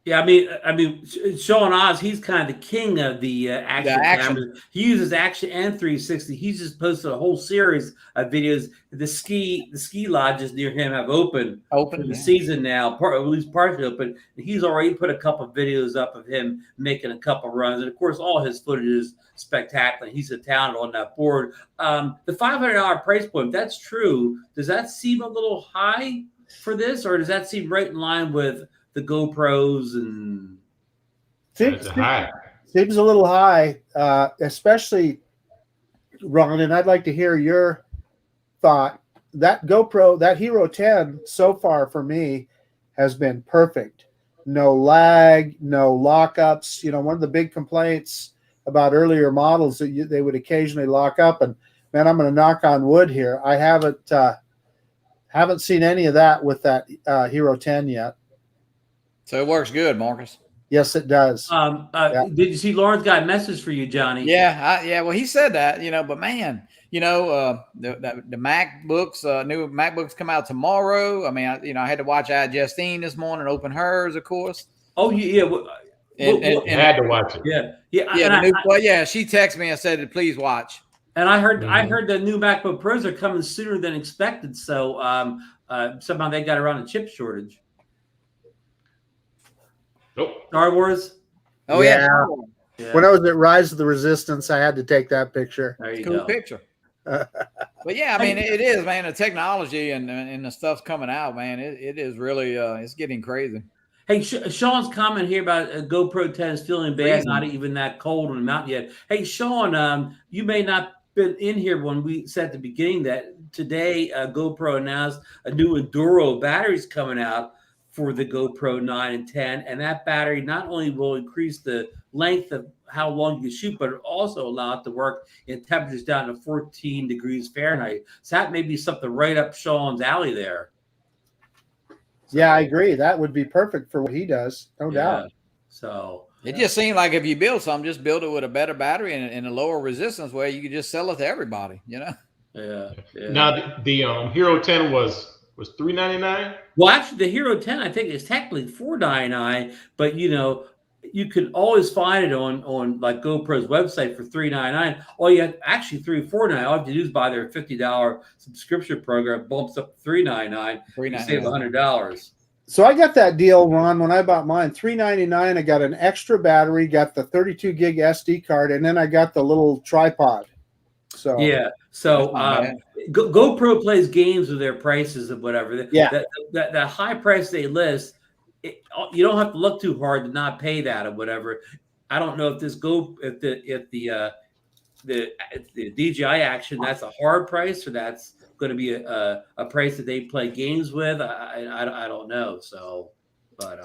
S1: Yeah, I mean, Shawn Oz, he's kind of the king of the Action cameras. He uses Action and 360. He's just posted a whole series of videos. The ski lodges near him have opened for the season now, at least partially open. He's already put a couple of videos up of him making a couple of runs, and of course, all his footage is spectacular. He's a talent on that board. The $500 price point, that's true. Does that seem a little high for this, or does that seem right in line with the GoPros and
S2: seems a little high, especially Ron? And I'd like to hear your thought. That GoPro, that Hero 10, so far for me has been perfect. No lag, no lockups. One of the big complaints about earlier models that they would occasionally lock up. And man, I'm going to knock on wood here. I haven't seen any of that with that Hero 10 yet.
S4: So it works good, Marcus.
S2: Yes, it does.
S1: Did you see Lauren's got a message for you, Johnny?
S4: Yeah. Well, he said that, but man, the MacBooks, new MacBooks come out tomorrow. I mean, I had to watch Justine this morning, open hers, of course.
S1: Oh, yeah.
S3: And had to watch it.
S1: Yeah.
S4: She texted me and said, "Please watch."
S1: And I heard the new MacBook Pros are coming sooner than expected. So somehow they got around a chip shortage.
S3: Nope.
S1: Star Wars.
S4: Oh yeah.
S2: When I was at Rise of the Resistance, I had to take that picture.
S1: There you
S4: go.
S1: Cool
S4: picture. But yeah, I mean, it is, man. The technology and the stuff's coming out, man. It is really it's getting crazy.
S1: Hey, Sean's comment here about GoPro 10 is feeling bad, not even that cold on the mountain yet. Hey, Shawn, you may not been in here when we said at the beginning that today GoPro announced a new Enduro batteries coming out for the GoPro 9 and 10, and that battery not only will increase the length of how long you can shoot, but it also allow it to work in temperatures down to 14 degrees Fahrenheit. So that may be something right up Sean's alley there.
S2: Yeah, I agree. That would be perfect for what he does, no doubt.
S1: So
S4: it just seemed like if you build something, just build it with a better battery and a lower resistance where you could just sell it to everybody,
S1: Yeah.
S3: Now the Hero 10 was $399.
S1: Well, actually, the Hero 10, I think, is technically $499, but you can always find it on like GoPro's website for $399. All you have actually $349. All you have to do is buy their $50 subscription program, bumps up to $399. You save $100.
S2: So I got that deal, Ron, when I bought mine, $399. I got an extra battery, got the 32 gig SD card, and then I got the little tripod. So
S1: yeah, so GoPro plays games with their prices and whatever.
S2: Yeah,
S1: that high price they list, you don't have to look too hard to not pay that or whatever. I don't know if the DJI Action, that's a hard price, or that's going to be a price that they play games with. I don't know. So, but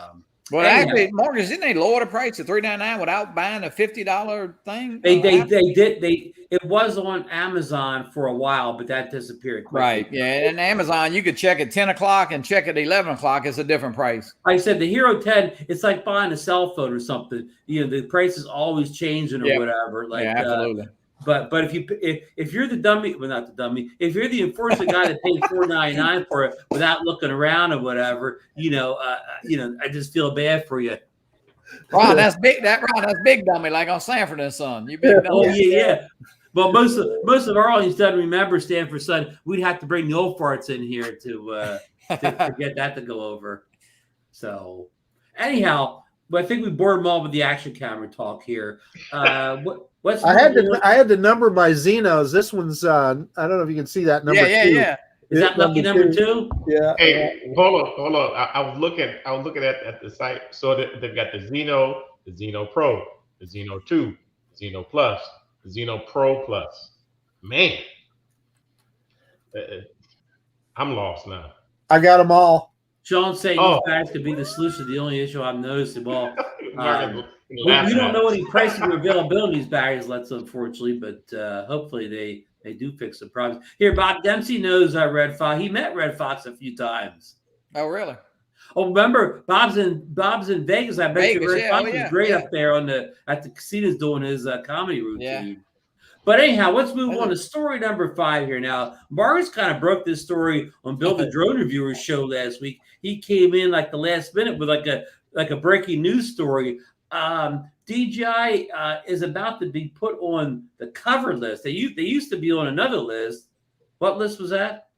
S4: well, actually, Marcus, didn't they lower the price to $399 without buying a $50 thing?
S1: They did. It was on Amazon for a while, but that disappeared quickly.
S4: Right. Yeah. And Amazon, you could check at 10 o'clock and check at 11 o'clock. It's a different price.
S1: Like I said, the Hero 10, it's like buying a cell phone or something. The price is always changing or whatever. Like,
S4: yeah, absolutely.
S1: But if you're the dummy, well, not the dummy, if you're the unfortunate guy that paid $499 for it without looking around or whatever, I just feel bad for you.
S4: Ron, that's big. Ron, that's big dummy, like on Sanford and Son. You big dummy.
S1: Oh yeah. Well, most of our audience doesn't remember Stanford Son. We'd have to bring the old farts in here to get that to go over. So anyhow, but I think we bored them all with the action camera talk here. I
S2: had to number my Xenos. This one's I don't know if you can see that number.
S4: Yeah.
S1: Is that lucky number 2?
S2: Yeah.
S3: Hey, hold on. I was looking at the site. So they've got the Xeno, the Xeno Pro, the Xeno 2, Xeno Plus, the Xeno Pro Plus. Man, I'm lost now.
S2: I got them all.
S1: Sean's saying these bags could be the solution. The only issue I've noticed of all. We don't know any pricing or availability of these batteries, unfortunately, but hopefully they do fix the problems. Here, Bob Dempsey knows Red Fox. He met Red Fox a few times.
S4: Oh, really?
S1: Oh, remember Bob's in Vegas. I bet you Red Fox was great up there at the casinos doing his comedy routine.
S4: Yeah.
S1: But anyhow, let's move on to story number 5 here. Now, Marcus kind of broke this story on Bill the Drone Reviewer show last week. He came in like the last minute with like a breaking news story. DJI is about to be put on the cover list. They used to be on another list. What list was that?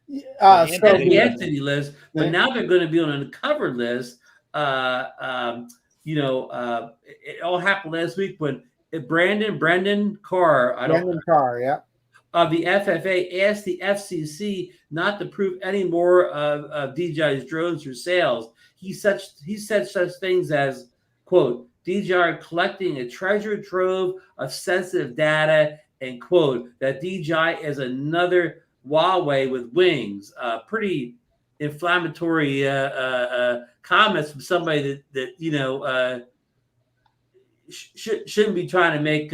S1: The Entity list. But now they're going to be on a cover list. It all happened last week when Brendan Carr,
S2: yeah,
S1: of the FFA asked the FCC not to prove any more of DJI's drones for sales. He said such things as, quote, DJI are collecting a treasure trove of sensitive data, and quote, that DJI is another Huawei with wings. Pretty inflammatory comments from somebody that shouldn't be trying to make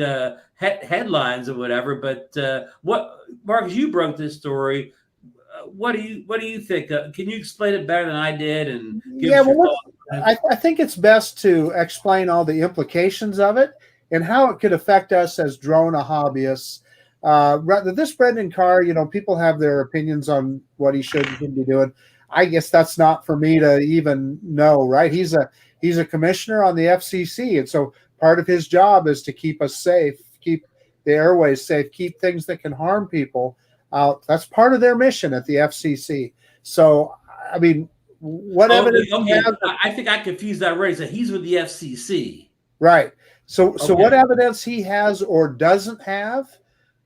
S1: headlines or whatever. But what, Marcus, you broke this story. What do you think? Can you explain it better than I did? And
S2: I think it's best to explain all the implications of it and how it could affect us as drone hobbyists. This Brendan Carr, people have their opinions on what he should and shouldn't be doing. I guess that's not for me to even know, right? He's a commissioner on the FCC, and so part of his job is to keep us safe, keep the airways safe, keep things that can harm people out. That's part of their mission at the FCC. So, I mean, what evidence?
S1: Okay. I think I confused that right. So he's with the FCC,
S2: right? So what evidence he has or doesn't have?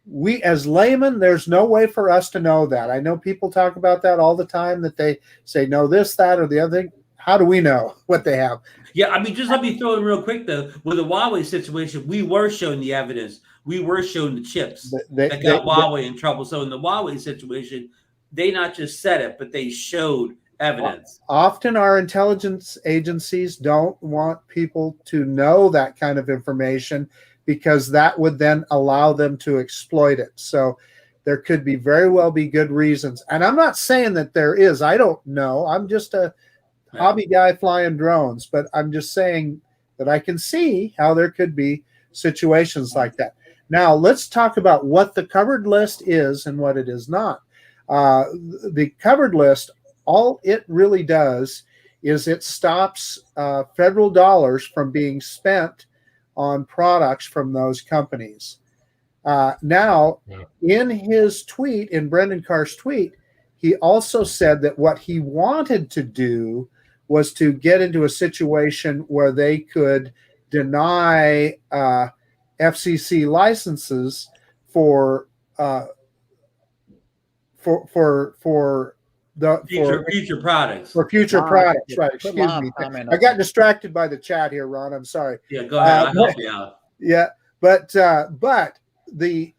S2: We, as laymen, there's no way for us to know that. I know people talk about that all the time, that they say no, this, that, or the other thing. How do we know what they have?
S1: Yeah, I mean, just let me throw in real quick, though. With the Huawei situation, we were shown the evidence. We were shown the chips that got Huawei in trouble. So in the Huawei situation, they not just said it, but they showed evidence.
S2: Often our intelligence agencies don't want people to know that kind of information because that would then allow them to exploit it. So there could be very well be good reasons. And I'm not saying that there is. I don't know. I'm just a hobby guy flying drones, but I'm just saying that I can see how there could be situations like that. Now let's talk about what the covered list is and what it is not. The covered list, all it really does is it stops federal dollars from being spent on products from those companies. Now, in his tweet, in Brendan Carr's tweet, he also said that what he wanted to do was to get into a situation where they could deny FCC licenses for
S1: future products.
S2: For future products, right? Excuse me. I got distracted by the chat here, Ron. I'm sorry.
S1: Yeah, go ahead. I'll help you out.
S2: Yeah, but the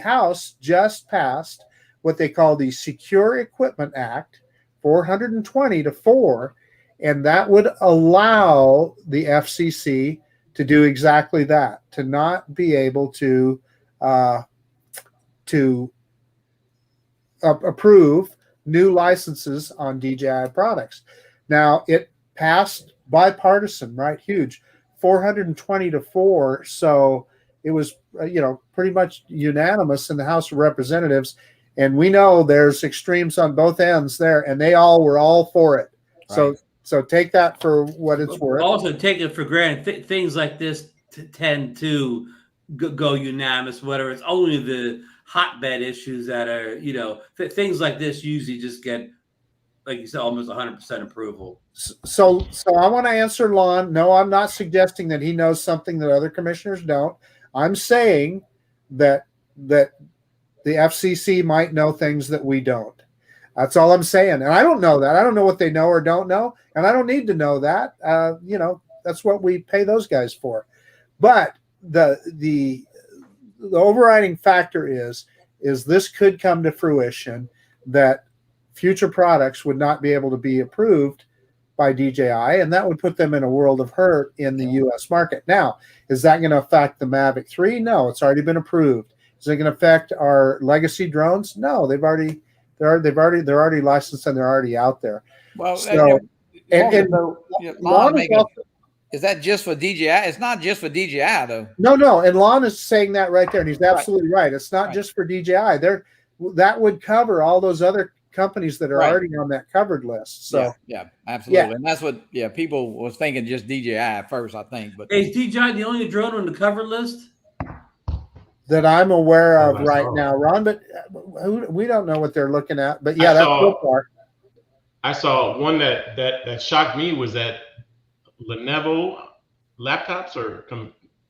S2: House just passed what they call the Secure Equipment Act, 420-4, and that would allow the FCC to do exactly that, to not be able to approve new licenses on DJI products. Now, it passed bipartisan, right? Huge, 420-4. So it was, pretty much unanimous in the House of Representatives. And we know there's extremes on both ends there, and they were all for it. Right. So take that for what it's worth.
S1: Also take it for granted. Things like this tend to go unanimous, whether it's only the hotbed issues that are, things like this usually just get, like you said, almost 100% approval.
S2: So I want to answer Lon. No, I'm not suggesting that he knows something that other commissioners don't. I'm saying that the FCC might know things that we don't. That's all I'm saying. And I don't know that. I don't know what they know or don't know. And I don't need to know that. That's what we pay those guys for. But the overriding factor is this could come to fruition that future products would not be able to be approved by DJI, and that would put them in a world of hurt in the U.S. market. Now, is that going to affect the Mavic 3? No, it's already been approved. Is it going to affect our legacy drones? No, they're already licensed and they're already out there.
S4: Well,
S2: so,
S4: is that just for DJI? It's not just for DJI though.
S2: No, and Lon is saying that right there, and he's absolutely right. It's not just for DJI. That would cover all those other companies that are already on that covered list. So
S4: yeah, absolutely. Yeah. And that's what people was thinking, just DJI at first, I think. But
S1: is DJI the only drone on the covered list
S2: that I'm aware of right now, Ron? But we don't know what they're looking at. But yeah, that's so far.
S3: I saw one that shocked me was that Lenovo laptops or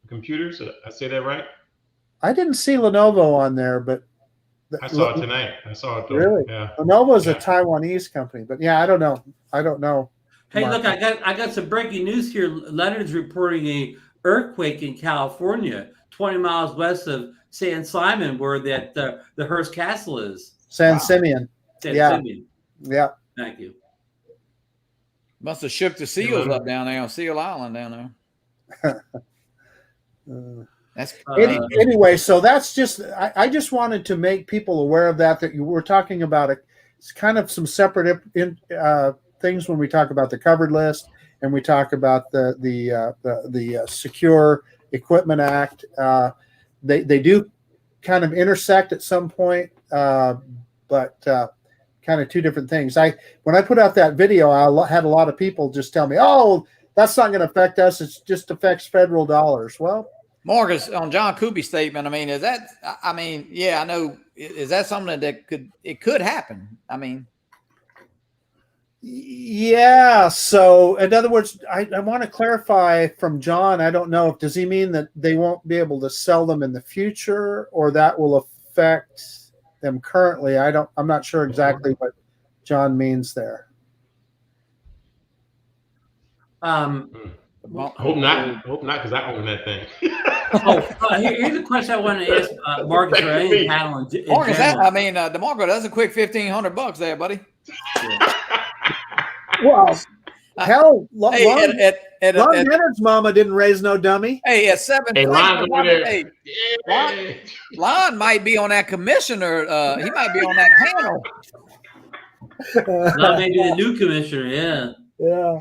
S3: computers. I say that right?
S2: I didn't see Lenovo on there, but
S3: I saw it tonight. I saw it.
S2: Really?
S3: Yeah.
S2: Lenovo is a Taiwanese company, but yeah, I don't know.
S1: Hey, look, I got some breaking news here. Leonard's reporting a earthquake in California, 20 miles west of San Simon, where the Hearst Castle is.
S2: San Simeon.
S1: Simeon.
S2: Yeah.
S1: Thank you.
S4: Must have shook the seals up down there on Seal Island down there. That's
S2: anyway. So that's just. I just wanted to make people aware of that you were talking about. It's kind of some separate things when we talk about the covered list and we talk about the Secure Equipment Act. They do kind of intersect at some point, but kind of two different things. When I put out that video, I had a lot of people just tell me, "Oh, that's not going to affect us. It just affects federal dollars." Well,
S4: Marcus, on John Kuby's statement, I mean, is that? I mean, yeah, I know. Is that something that could happen? I mean,
S2: yeah. So, in other words, I want to clarify from John. I don't know does he mean that they won't be able to sell them in the future, or that will affect them currently? I'm not sure exactly what John means there.
S3: Hope not, because I own that thing.
S1: Here's a question I want to ask Marcus or any panel in
S4: Marcus, DeMarco, that's a quick $1,500 there, buddy.
S2: Yeah. Well, hell, Lon Leonard's mama didn't raise no dummy.
S4: Hey, at 7, Lon might be on that commissioner. He might be on that panel.
S1: Lon may be the new commissioner. Yeah.
S2: Yeah.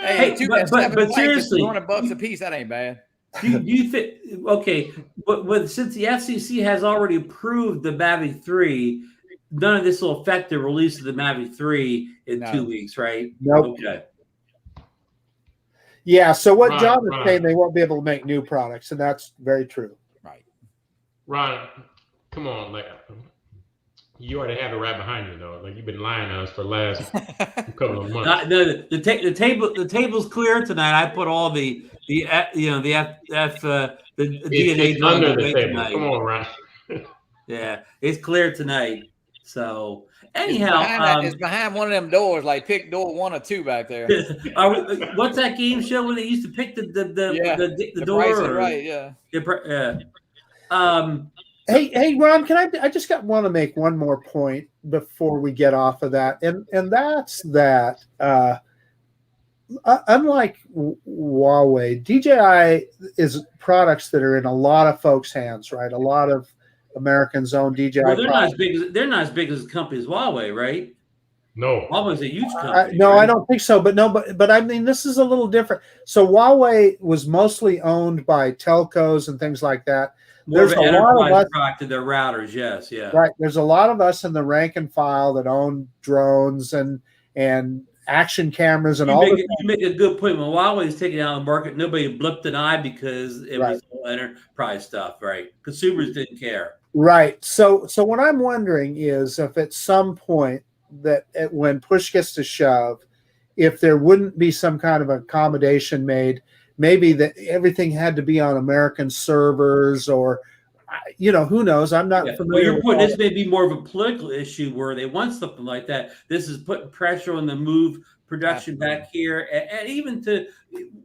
S4: Hey,
S1: but seriously,
S4: $200 a piece. That ain't bad.
S1: Do you think? Okay, but since the FCC has already approved the Mavic 3, none of this will affect the release of the Mavic 3 in 2 weeks, right?
S2: Nope.
S1: Okay.
S2: Yeah. So what
S3: Ron,
S2: John is
S3: Ron.
S2: saying, they won't be able to make new products, and that's very true.
S4: Right.
S3: Ron, come on, like you already have it right behind you, though. Like you've been lying to us for the last couple of months.
S1: The table's clear tonight. I put all the DNA
S3: It's under the table.
S1: tonight.
S3: Come on, Ron.
S1: Yeah, it's clear tonight. So anyhow,
S4: it's behind one of them doors. Like pick door 1 or 2 back there.
S1: What's that game show when they used to pick the door?
S4: Price is right. Yeah.
S2: Hey, Ron, I just want to make one more point before we get off of that, and that's that. Unlike Huawei, DJI is products that are in a lot of folks' hands, right? A lot of Americans own DJI.
S1: Well, they're not as big as a company as Huawei, right?
S3: No,
S1: Huawei's a huge company.
S2: No,
S1: right?
S2: I don't think so. But I mean, this is a little different. So Huawei was mostly owned by telcos and things like that.
S1: There's a lot of us to their routers. Yes, yeah.
S2: Right. There's a lot of us in the rank and file that own drones and action cameras and
S1: you make a good point. When Huawei's taken out of the market, nobody blipped an eye because it was all enterprise stuff, right? Consumers didn't care.
S2: Right. So what I'm wondering is if at some point when push gets to shove, if there wouldn't be some kind of accommodation made, maybe that everything had to be on American servers or, who knows? I'm not familiar.
S1: Well, your point, this may be more of a political issue where they want something like that. This is putting pressure on the move production back here. And even to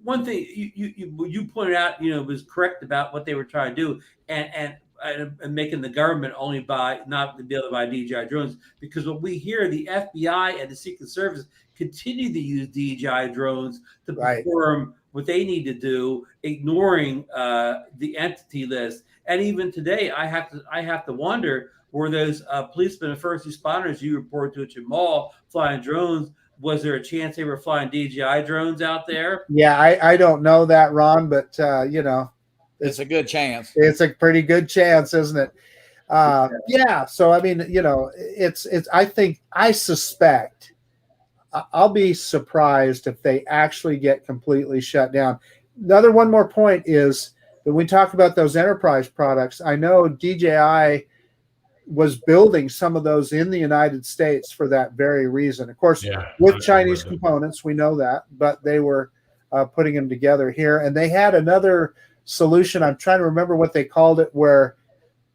S1: one thing you pointed out, was correct about what they were trying to do and making the government only not to be able to buy DJI drones, because what we hear, the FBI and the Secret Service continue to use DJI drones to perform what they need to do, ignoring the entity list. And even today, I have to wonder, were those policemen and first responders you reported to at your mall flying drones? Was there a chance they were flying DJI drones out there?
S2: Yeah, I don't know that, Ron, but
S4: it's a good chance.
S2: It's a pretty good chance, isn't it? Yeah. So I mean, it's. I suspect. I'll be surprised if they actually get completely shut down. One more point is that when we talk about those enterprise products, I know DJI was building some of those in the United States for that very reason. Of course, with Chinese components, we know that, but they were putting them together here. And they had another solution. I'm trying to remember what they called it, where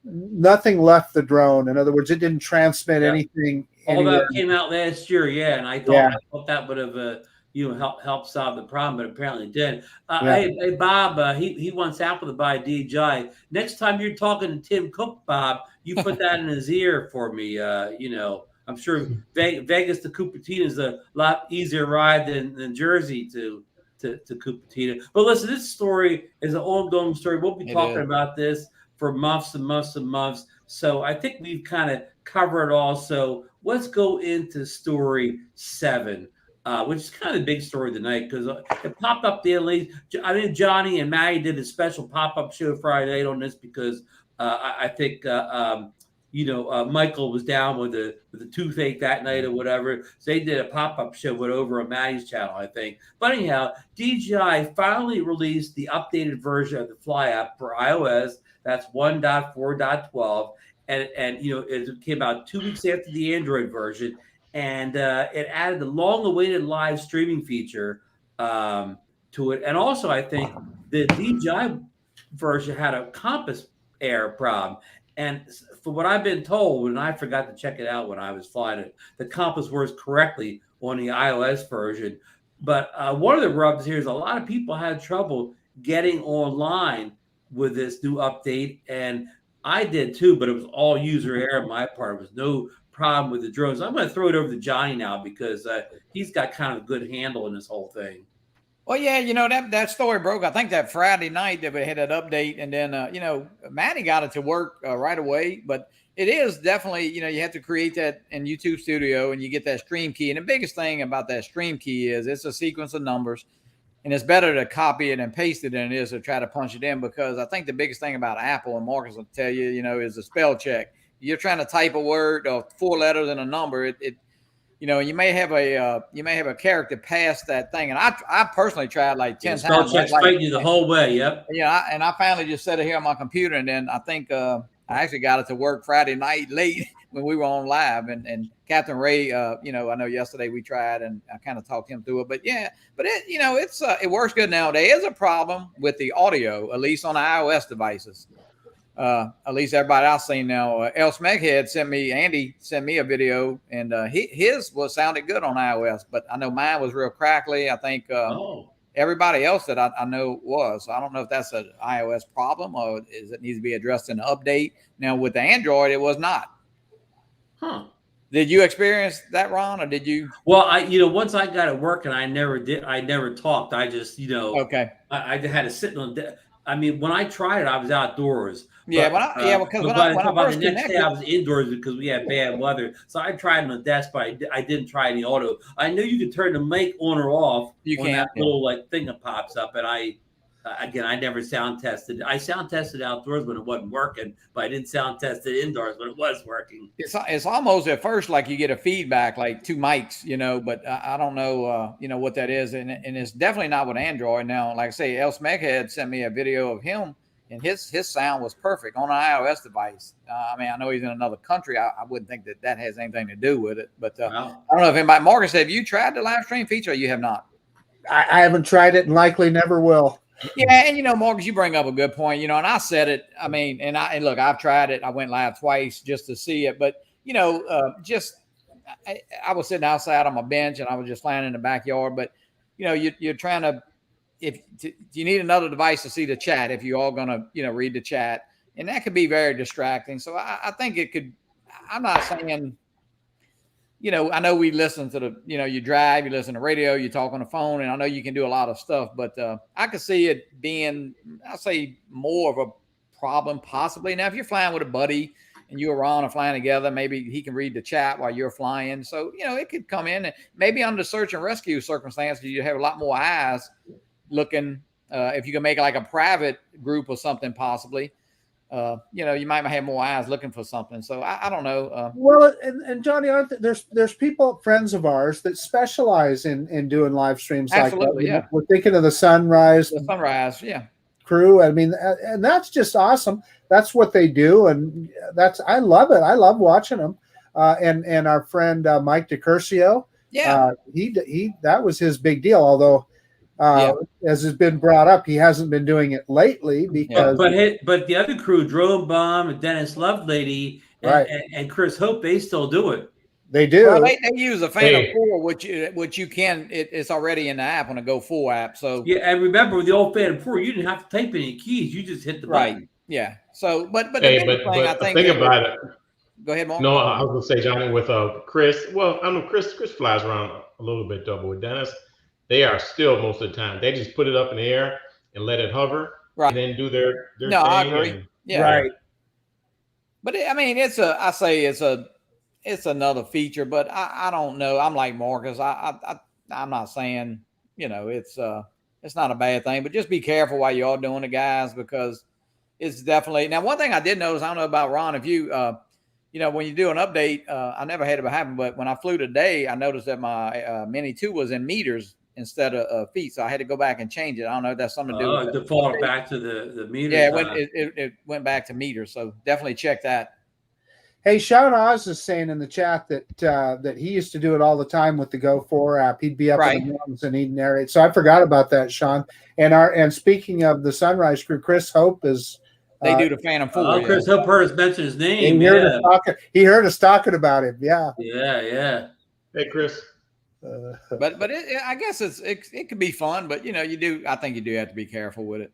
S2: nothing left the drone. In other words, it didn't transmit anything.
S1: All that came out last year, and I thought that would have helped solve the problem, but apparently it did. Hey, Bob, he wants Apple to buy DJI. Next time you're talking to Tim Cook, Bob, you put that in his ear for me. I'm sure Vegas to Cupertino is a lot easier ride than Jersey to Cupertino. But listen, this story is an ongoing story. We'll be talking about this for months and months and months. So I think we've kind of covered it all. So let's go into story 7. Which is kind of the big story tonight because it popped up daily. I think Johnny and Maddie did a special pop-up show Friday night on this because I think Michael was down with the toothache that night or whatever. So they did a pop-up show over on Maddie's channel, I think. But anyhow, DJI finally released the updated version of the Fly app for iOS. That's 1.4.12. And it came out 2 weeks after the Android version. And it added the long-awaited live streaming feature to it. And also, I think the DJI version had a compass error problem. And for what I've been told, and I forgot to check it out when I was flying it, the compass works correctly on the iOS version. But one of the rubs here is a lot of people had trouble getting online with this new update. And I did too, but it was all user error on my part. It was no problem with the drones. I'm going to throw it over to Johnny now because he's got kind of a good handle in this whole thing.
S4: Well, yeah, that story broke. I think that Friday night that we had that update, and then Maddie got it to work right away. But it is definitely you have to create that in YouTube Studio, and you get that stream key. And the biggest thing about that stream key is it's a sequence of numbers. And it's better to copy it and paste it than it is to try to punch it in, because I think the biggest thing about Apple, and Marcus will tell you, is the spell check. You're trying to type a word or 4 letters and a number. It you may have a character past that thing. And I personally tried like 10
S1: spell
S4: times.
S1: check straight you the whole way. Yep.
S4: Yeah. And I finally just set it here on my computer. And then I think I actually got it to work Friday night late when we were on live. And Captain Ray, I know yesterday we tried and I kind of talked him through it. But yeah, but it works good now. There is a problem with the audio, at least on the iOS devices. At least everybody I've seen now. El Smeghead Andy sent me a video, and his sounded good on iOS, but I know mine was real crackly. I think everybody else that I know was. So I don't know if that's an iOS problem or is it needs to be addressed in the update. Now with the Android, it was not.
S1: Huh.
S4: Did you experience that, Ron, or did you?
S1: Well, once I got it working, I never talked. I just,
S4: okay.
S1: I had to sit on. I mean, when I tried it, I was outdoors.
S4: Yeah,
S1: because when I first the next day I was indoors because we had bad weather. So I tried on the desk, but I didn't try any auto. I knew you could turn the mic on or off.
S4: You can
S1: that little thing that pops up, and I never sound tested. I sound tested outdoors when it wasn't working, but I didn't sound test it indoors when it was working.
S4: It's almost at first like you get a feedback, like 2 mics, but I don't know, what that is. And it's definitely not with Android. Now, like I say, El Smeghead sent me a video of him, and his sound was perfect on an iOS device. I know he's in another country. I wouldn't think that has anything to do with it. But
S1: Wow.
S4: I don't know if anybody, Marcus, have you tried the live stream feature or you have not?
S2: I haven't tried it and likely never will.
S4: Yeah, and Marcus, you bring up a good point. And I said it. I mean, and look, I've tried it. I went live twice just to see it, but I was sitting outside on my bench and I was just flying in the backyard. But you're trying to, you need another device to see the chat if you're all gonna read the chat, and that could be very distracting. So I think it could. I'm not saying. I know we listen to you drive, you listen to radio, you talk on the phone, and I know you can do a lot of stuff, but I could see it being, I'll say, more of a problem possibly. Now, if you're flying with a buddy and you and Ron are flying together, maybe he can read the chat while you're flying. So, it could come in, and maybe under search and rescue circumstances, you have a lot more eyes looking. If you can make like a private group or something, possibly. You might have more eyes looking for something. So I don't know.
S2: Well, and Johnny, there's people, friends of ours, that specialize in doing live streams like that.
S4: Yeah.
S2: We're thinking of the Sunrise
S4: Yeah.
S2: crew. I mean, and that's just awesome. That's what they do, and I love it. I love watching them. And our friend Mike DiCurcio, he that was his big deal. Although, as has been brought up, he hasn't been doing it lately because.
S1: But the other crew, Drone Bomb and Dennis Lovelady and Chris Hope, they still do it.
S2: They do.
S4: Well, they use a Phantom 4, which you can. It's already in the app on the Go 4 app. So
S1: and remember with the old Phantom 4, you didn't have to type any keys; you just hit the button.
S4: Yeah. So, but the
S3: thing
S4: I think
S3: about it.
S4: Go ahead, Mark.
S3: No, I was gonna say, Johnny, with Chris. Well, I know Chris flies around a little bit double with Dennis. They are still most of the time. They just put it up in the air and let it hover, and then do their thing.
S4: I agree.
S2: Right.
S4: But it's another feature. But I don't know. I'm like Marcus. I'm not saying it's not a bad thing, but just be careful while you're all doing it, guys, because it's definitely. Now, one thing I did notice, I don't know about Ron, if you when you do an update, I never had it happen, but when I flew today, I noticed that my Mini 2 was in meters instead of feet, so I had to go back and change it. I don't know if that's something to do with
S1: default back to the meters.
S4: Yeah, it went back to meters, so definitely check that.
S2: Hey, Shawn Oz is saying in the chat that he used to do it all the time with the Go 4 app. He'd be up in the mountains and he'd narrate. So I forgot about that, Shawn. And speaking of the Sunrise crew, Chris Hope is.
S4: They do the Phantom 4.
S1: Chris Hope heard us mention his name.
S2: He heard us talking about him. Yeah.
S1: Yeah.
S3: Hey, Chris.
S4: But I guess it could be fun, but I think you do have to be careful with it.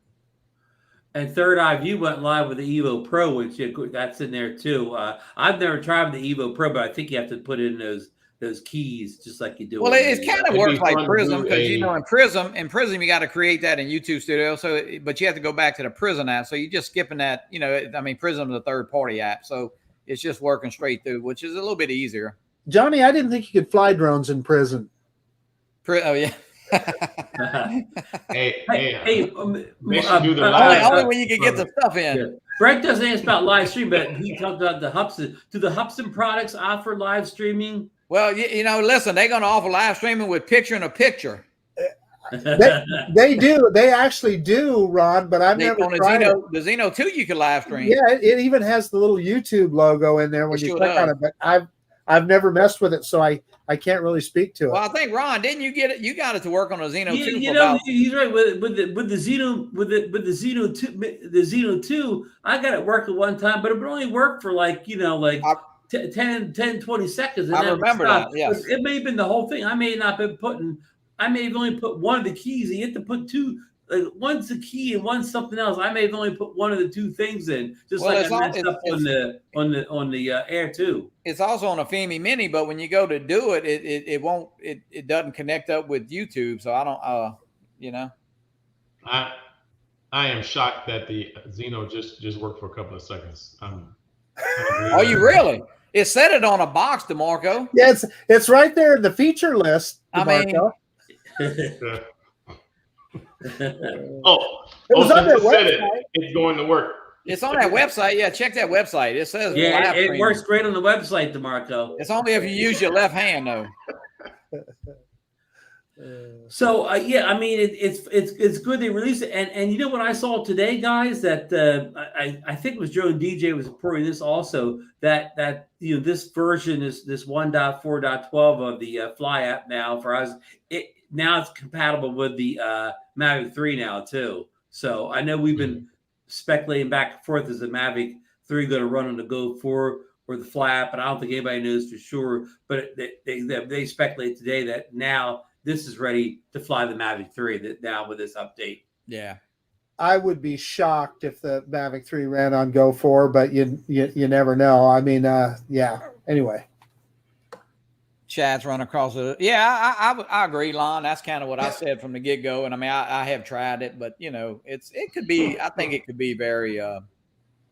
S1: And Third Eye View went live with the Evo Pro, which that's in there too. I've never tried the Evo Pro, but I think you have to put in those keys just like you do.
S4: Well, it kind of works like Prism, because in Prism you got to create that in YouTube Studio. So, but you have to go back to the Prism app. So you're just skipping that. Prism is a third-party app, so it's just working straight through, which is a little bit easier.
S2: Johnny, I didn't think you could fly drones in prison.
S4: Oh yeah.
S3: Hey,
S1: They
S3: should do the
S4: only when you can get the stuff in.
S1: Yeah. Brett doesn't ask about live stream, but he talked about the Hubsan. Do the Hubsan products offer live streaming?
S4: Well, you know, listen, they're going to offer live streaming with picture in a picture.
S2: They do. They actually do, Ron, but I've never tried it.
S4: The Zeno 2 you can live stream.
S2: Yeah, it even has the little YouTube logo in there when you click on it, but I've never messed with it, so I can't really speak to it.
S4: Well, I think Ron, didn't you get it? You got it to work on a Zeno 2.
S1: You know, he's right with the Zeno 2. I got it working one time, but it would only work for like 10, 20 seconds. And
S4: I remember that. Yes,
S1: it may have been the whole thing. I may have only put one of the keys. You have to put two. Like one's the key and one's something else. I may have only put one of the two things in, just like I messed up on the Air 2.
S4: It's also on a Femi Mini, but when you go to do it, it doesn't connect up with YouTube. So I don't, you know.
S3: I am shocked that the Zeno just worked for a couple of seconds.
S4: Are you really? It said it on a box, DeMarco.
S2: Yeah, it's right there in the feature list, DeMarco.
S3: It's going to work.
S4: It's on that website. Yeah, check that website. It says
S1: it works great on the website, DeMarco.
S4: It's only if you use your left hand, though.
S1: So I mean it's good they released it, and you know what I saw today, guys, that I think it was Joe and DJ was reporting this also, that this version is this 1.4.12 of the Fly app now for us. Now it's compatible with the Mavic 3 now too. So I know we've been speculating back and forth, is the Mavic 3 going to run on the Go 4 or the Fly app, but I don't think anybody knows for sure. But they speculate today that now this is ready to fly the Mavic 3 now with this update.
S4: Yeah.
S2: I would be shocked if the Mavic 3 ran on Go 4, but you never know. I mean, yeah. Anyway.
S4: Chats run across it. Yeah, I agree, Lon. That's kind of what I said from the get-go. And I mean, I have tried it, but it could be, I think it could be very,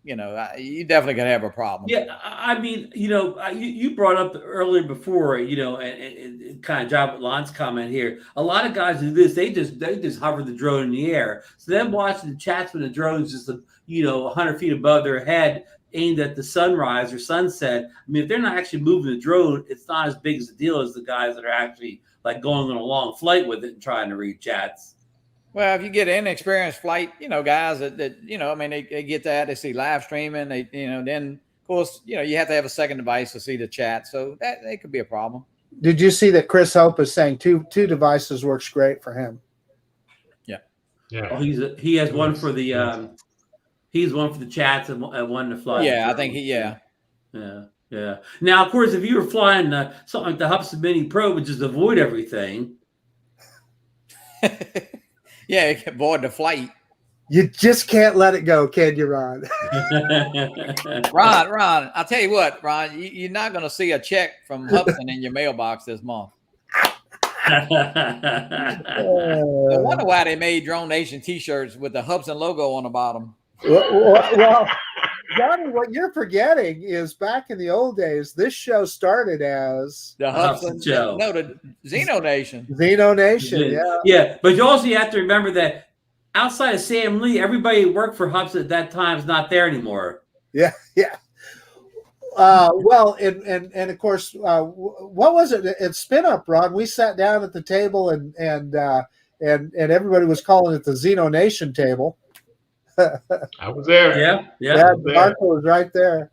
S4: you definitely could have a problem.
S1: Yeah, I mean, you brought up earlier before, and kind of job with Lon's comment here. A lot of guys do this. They just hover the drone in the air. So them watching the chats when the drone's just 100 feet above their head, aimed at the sunrise or sunset. I mean, if they're not actually moving the drone, it's not as big as a deal as the guys that are actually like going on a long flight with it and trying to read chats.
S4: Well, if you get an inexperienced flight, guys that I mean, they get that, they see live streaming, then of course, you have to have a second device to see the chat. So that could be a problem.
S2: Did you see that Chris Hope is saying two devices works great for him?
S4: Yeah.
S3: Yeah.
S1: Oh, he has one for the he's one for the chats and one to fly.
S4: Yeah, I think yeah.
S1: Now, of course, if you were flying something like the Hubsan Mini Pro, which is avoid everything.
S4: Yeah, it can avoid the flight.
S2: You just can't let it go, can you, Ron?
S4: Ron, I'll tell you what, Ron, you're not going to see a check from Hubsan in your mailbox this month. I wonder why they made DroneNation T-shirts with the Hubsan logo on the bottom.
S2: Well, Johnny, what you're forgetting is back in the old days, this show started as
S4: the Hubsan show. No, the DroneNation.
S2: DroneNation,
S1: yeah. But you also have to remember that outside of Sam Lee, everybody who worked for Hubsan at that time is not there anymore.
S2: Yeah. Well, and of course, what was it? At Spin Up, Ron, we sat down at the table and everybody was calling it the DroneNation table.
S3: I was there.
S1: Yeah.
S2: DeMarco was right there.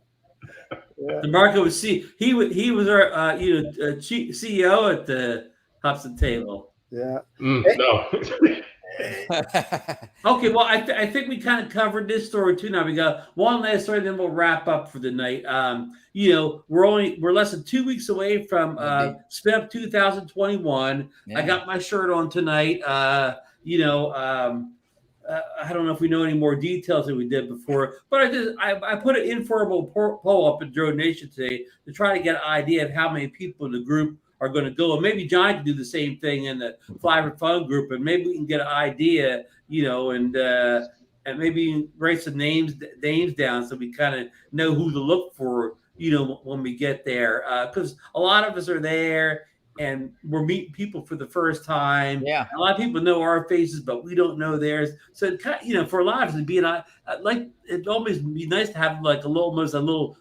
S2: Yeah.
S1: DeMarco was he was our CEO at the Hubsan table.
S2: Yeah.
S3: No.
S1: Okay, well, I think we kind of covered this story too. Now we got one last story, then we'll wrap up for the night. We're less than 2 weeks away from Spin Up 2021. Yeah. I got my shirt on tonight. I don't know if we know any more details than we did before, but I put an informal poll up at DroneNation today to try to get an idea of how many people in the group are going to go. And maybe John can do the same thing in the Fly for Fun group, and maybe we can get an idea, and maybe write some names down so we kind of know who to look for, when we get there. Because a lot of us are there, and we're meeting people for the first time.
S4: Yeah.
S1: A lot of people know our faces, but we don't know theirs. So it kind of, you know, for a lot of us, it'd be like it'd always be nice to have like a little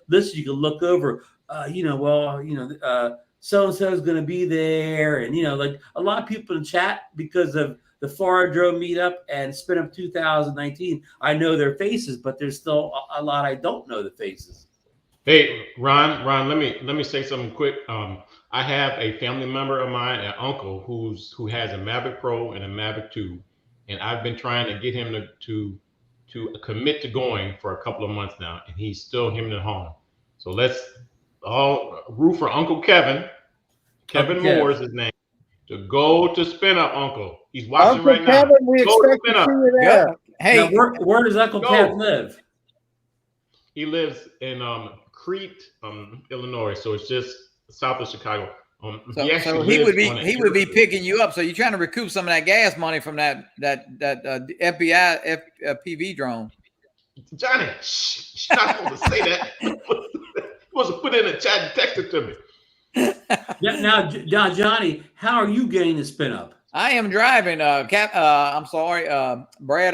S1: list you can look over. You know, well, you know, so and so is going to be there, and you know, like a lot of people in chat because of the Florida Drone Meetup and Spin Up 2019. I know their faces, but there's still a lot I don't know the faces.
S3: Hey, Ron, let me say something quick. I have a family member of mine, an uncle, who has a Mavic Pro and a Mavic 2, and I've been trying to get him to commit to going for a couple of months now, and he's still hemming and hawing. So let's all root for Uncle Kevin. Kevin Moore is his name. To go to Spin Up, Uncle. He's watching
S2: Uncle
S3: right
S2: Kevin,
S3: now.
S2: we expect to see you there.
S4: Good. Hey,
S1: now, where does Uncle Kev live?
S3: He lives in Crete, Illinois. So it's just south of Chicago.
S4: So he would be picking you up. So you're trying to recoup some of that gas money from that FBI FPV drone.
S3: Johnny, shh, you're not supposed to say that. You're supposed to put in a chat and text it to me.
S1: Now, Johnny, how are you getting the Spin Up?
S4: I am driving. Brad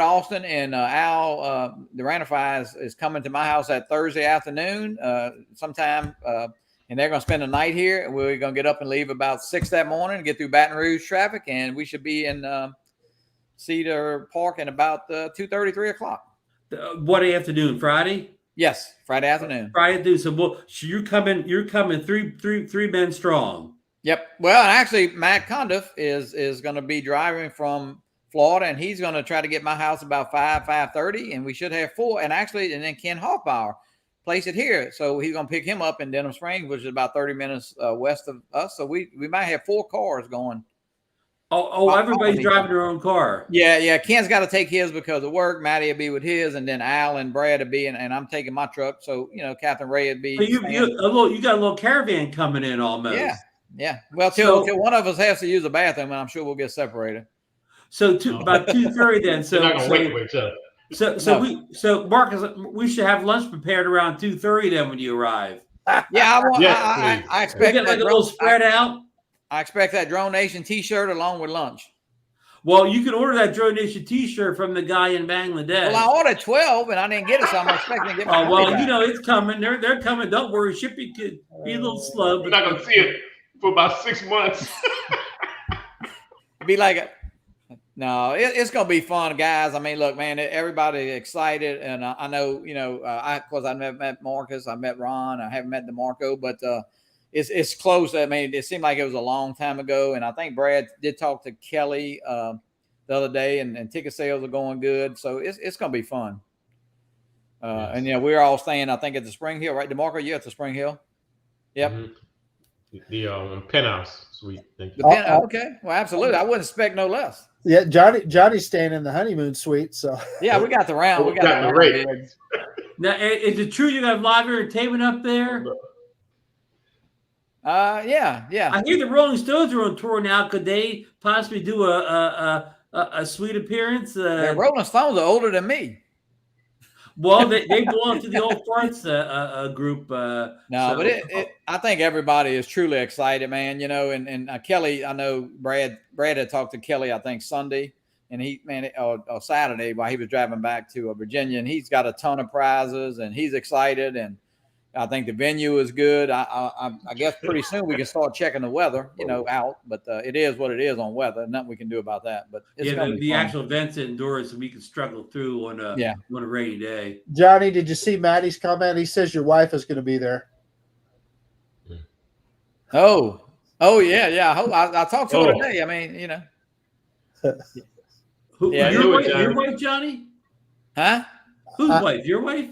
S4: Austin and Al the Ranify is coming to my house that Thursday afternoon sometime, and they're going to spend the night here. We're going to get up and leave about 6 that morning, get through Baton Rouge traffic, and we should be in Cedar Park in about 2:30, 3 o'clock.
S1: What do you have to do on Friday?
S4: Yes, Friday afternoon.
S1: Friday do so. You're coming three men strong.
S4: Yep. Well, actually, Matt Condiff is going to be driving from Florida, and he's going to try to get my house about 5:30, and we should have 4. And then Ken Hoffbauer place it here, so he's going to pick him up in Denham Springs, which is about 30 minutes west of us. So we might have 4 cars going.
S1: Oh, everybody's driving their own car.
S4: Yeah. Ken's got to take his because of work. Matty will be with his, and then Al and Brad will be, and I'm taking my truck. So Captain Ray would be.
S1: So you got a little caravan coming in almost.
S4: Yeah. Well, till one of us has to use the bathroom, and I'm sure we'll get separated.
S1: So about 2:30 then. So
S3: not gonna wait.
S1: So Marcus, we should have lunch prepared around 2:30 then when you arrive.
S4: Yeah, I expect
S1: get like a little spread out.
S4: I expect that DroneNation T-shirt along with lunch.
S1: Well, you can order that DroneNation T-shirt from the guy in Bangladesh.
S4: Well, I ordered 12 and I didn't get it, so I'm expecting to get my
S1: money back. It's coming. They're coming. Don't worry. Shipping could be a little slow.
S3: You're not gonna see it for about 6 months.
S4: Be like, no, it's gonna be fun, guys. I mean, look, man, everybody's excited, and I know, of course, I met Marcus, I met Ron, I haven't met DeMarco, but it's close. I mean, it seemed like it was a long time ago, and I think Brad did talk to Kelly the other day, and ticket sales are going good, so it's gonna be fun. Yes. And we're all staying, I think, at the Spring Hill, right? DeMarco, you at the Spring Hill? Yep.
S3: Mm-hmm. The penthouse suite. Thank you.
S4: Okay. Well, absolutely. I wouldn't expect no less.
S2: Yeah, Johnny's staying in the honeymoon suite. So
S4: yeah, we got the round. We got the
S3: rate.
S1: Now, is it true you got live entertainment up there?
S4: Yeah.
S1: I hear the Rolling Stones are on tour now. Could they possibly do a suite appearance?
S4: The Rolling Stones are older than me.
S1: Well, they belong to the old Farts group.
S4: But I think everybody is truly excited, man. And Kelly, I know Brad had talked to Kelly, I think Sunday, and or Saturday while he was driving back to Virginia, and he's got a ton of prizes, and he's excited, and I think the venue is good. I guess pretty soon we can start checking the weather, out. But it is what it is on weather. Nothing we can do about that. But it's
S1: the actual events indoors, so we can struggle through on a rainy day.
S2: Johnny, did you see Maddie's comment? He says your wife is going to be there.
S4: Oh yeah. I talked to her today. I mean,
S1: Your wife, Johnny?
S4: Huh?
S1: Whose wife? Your wife?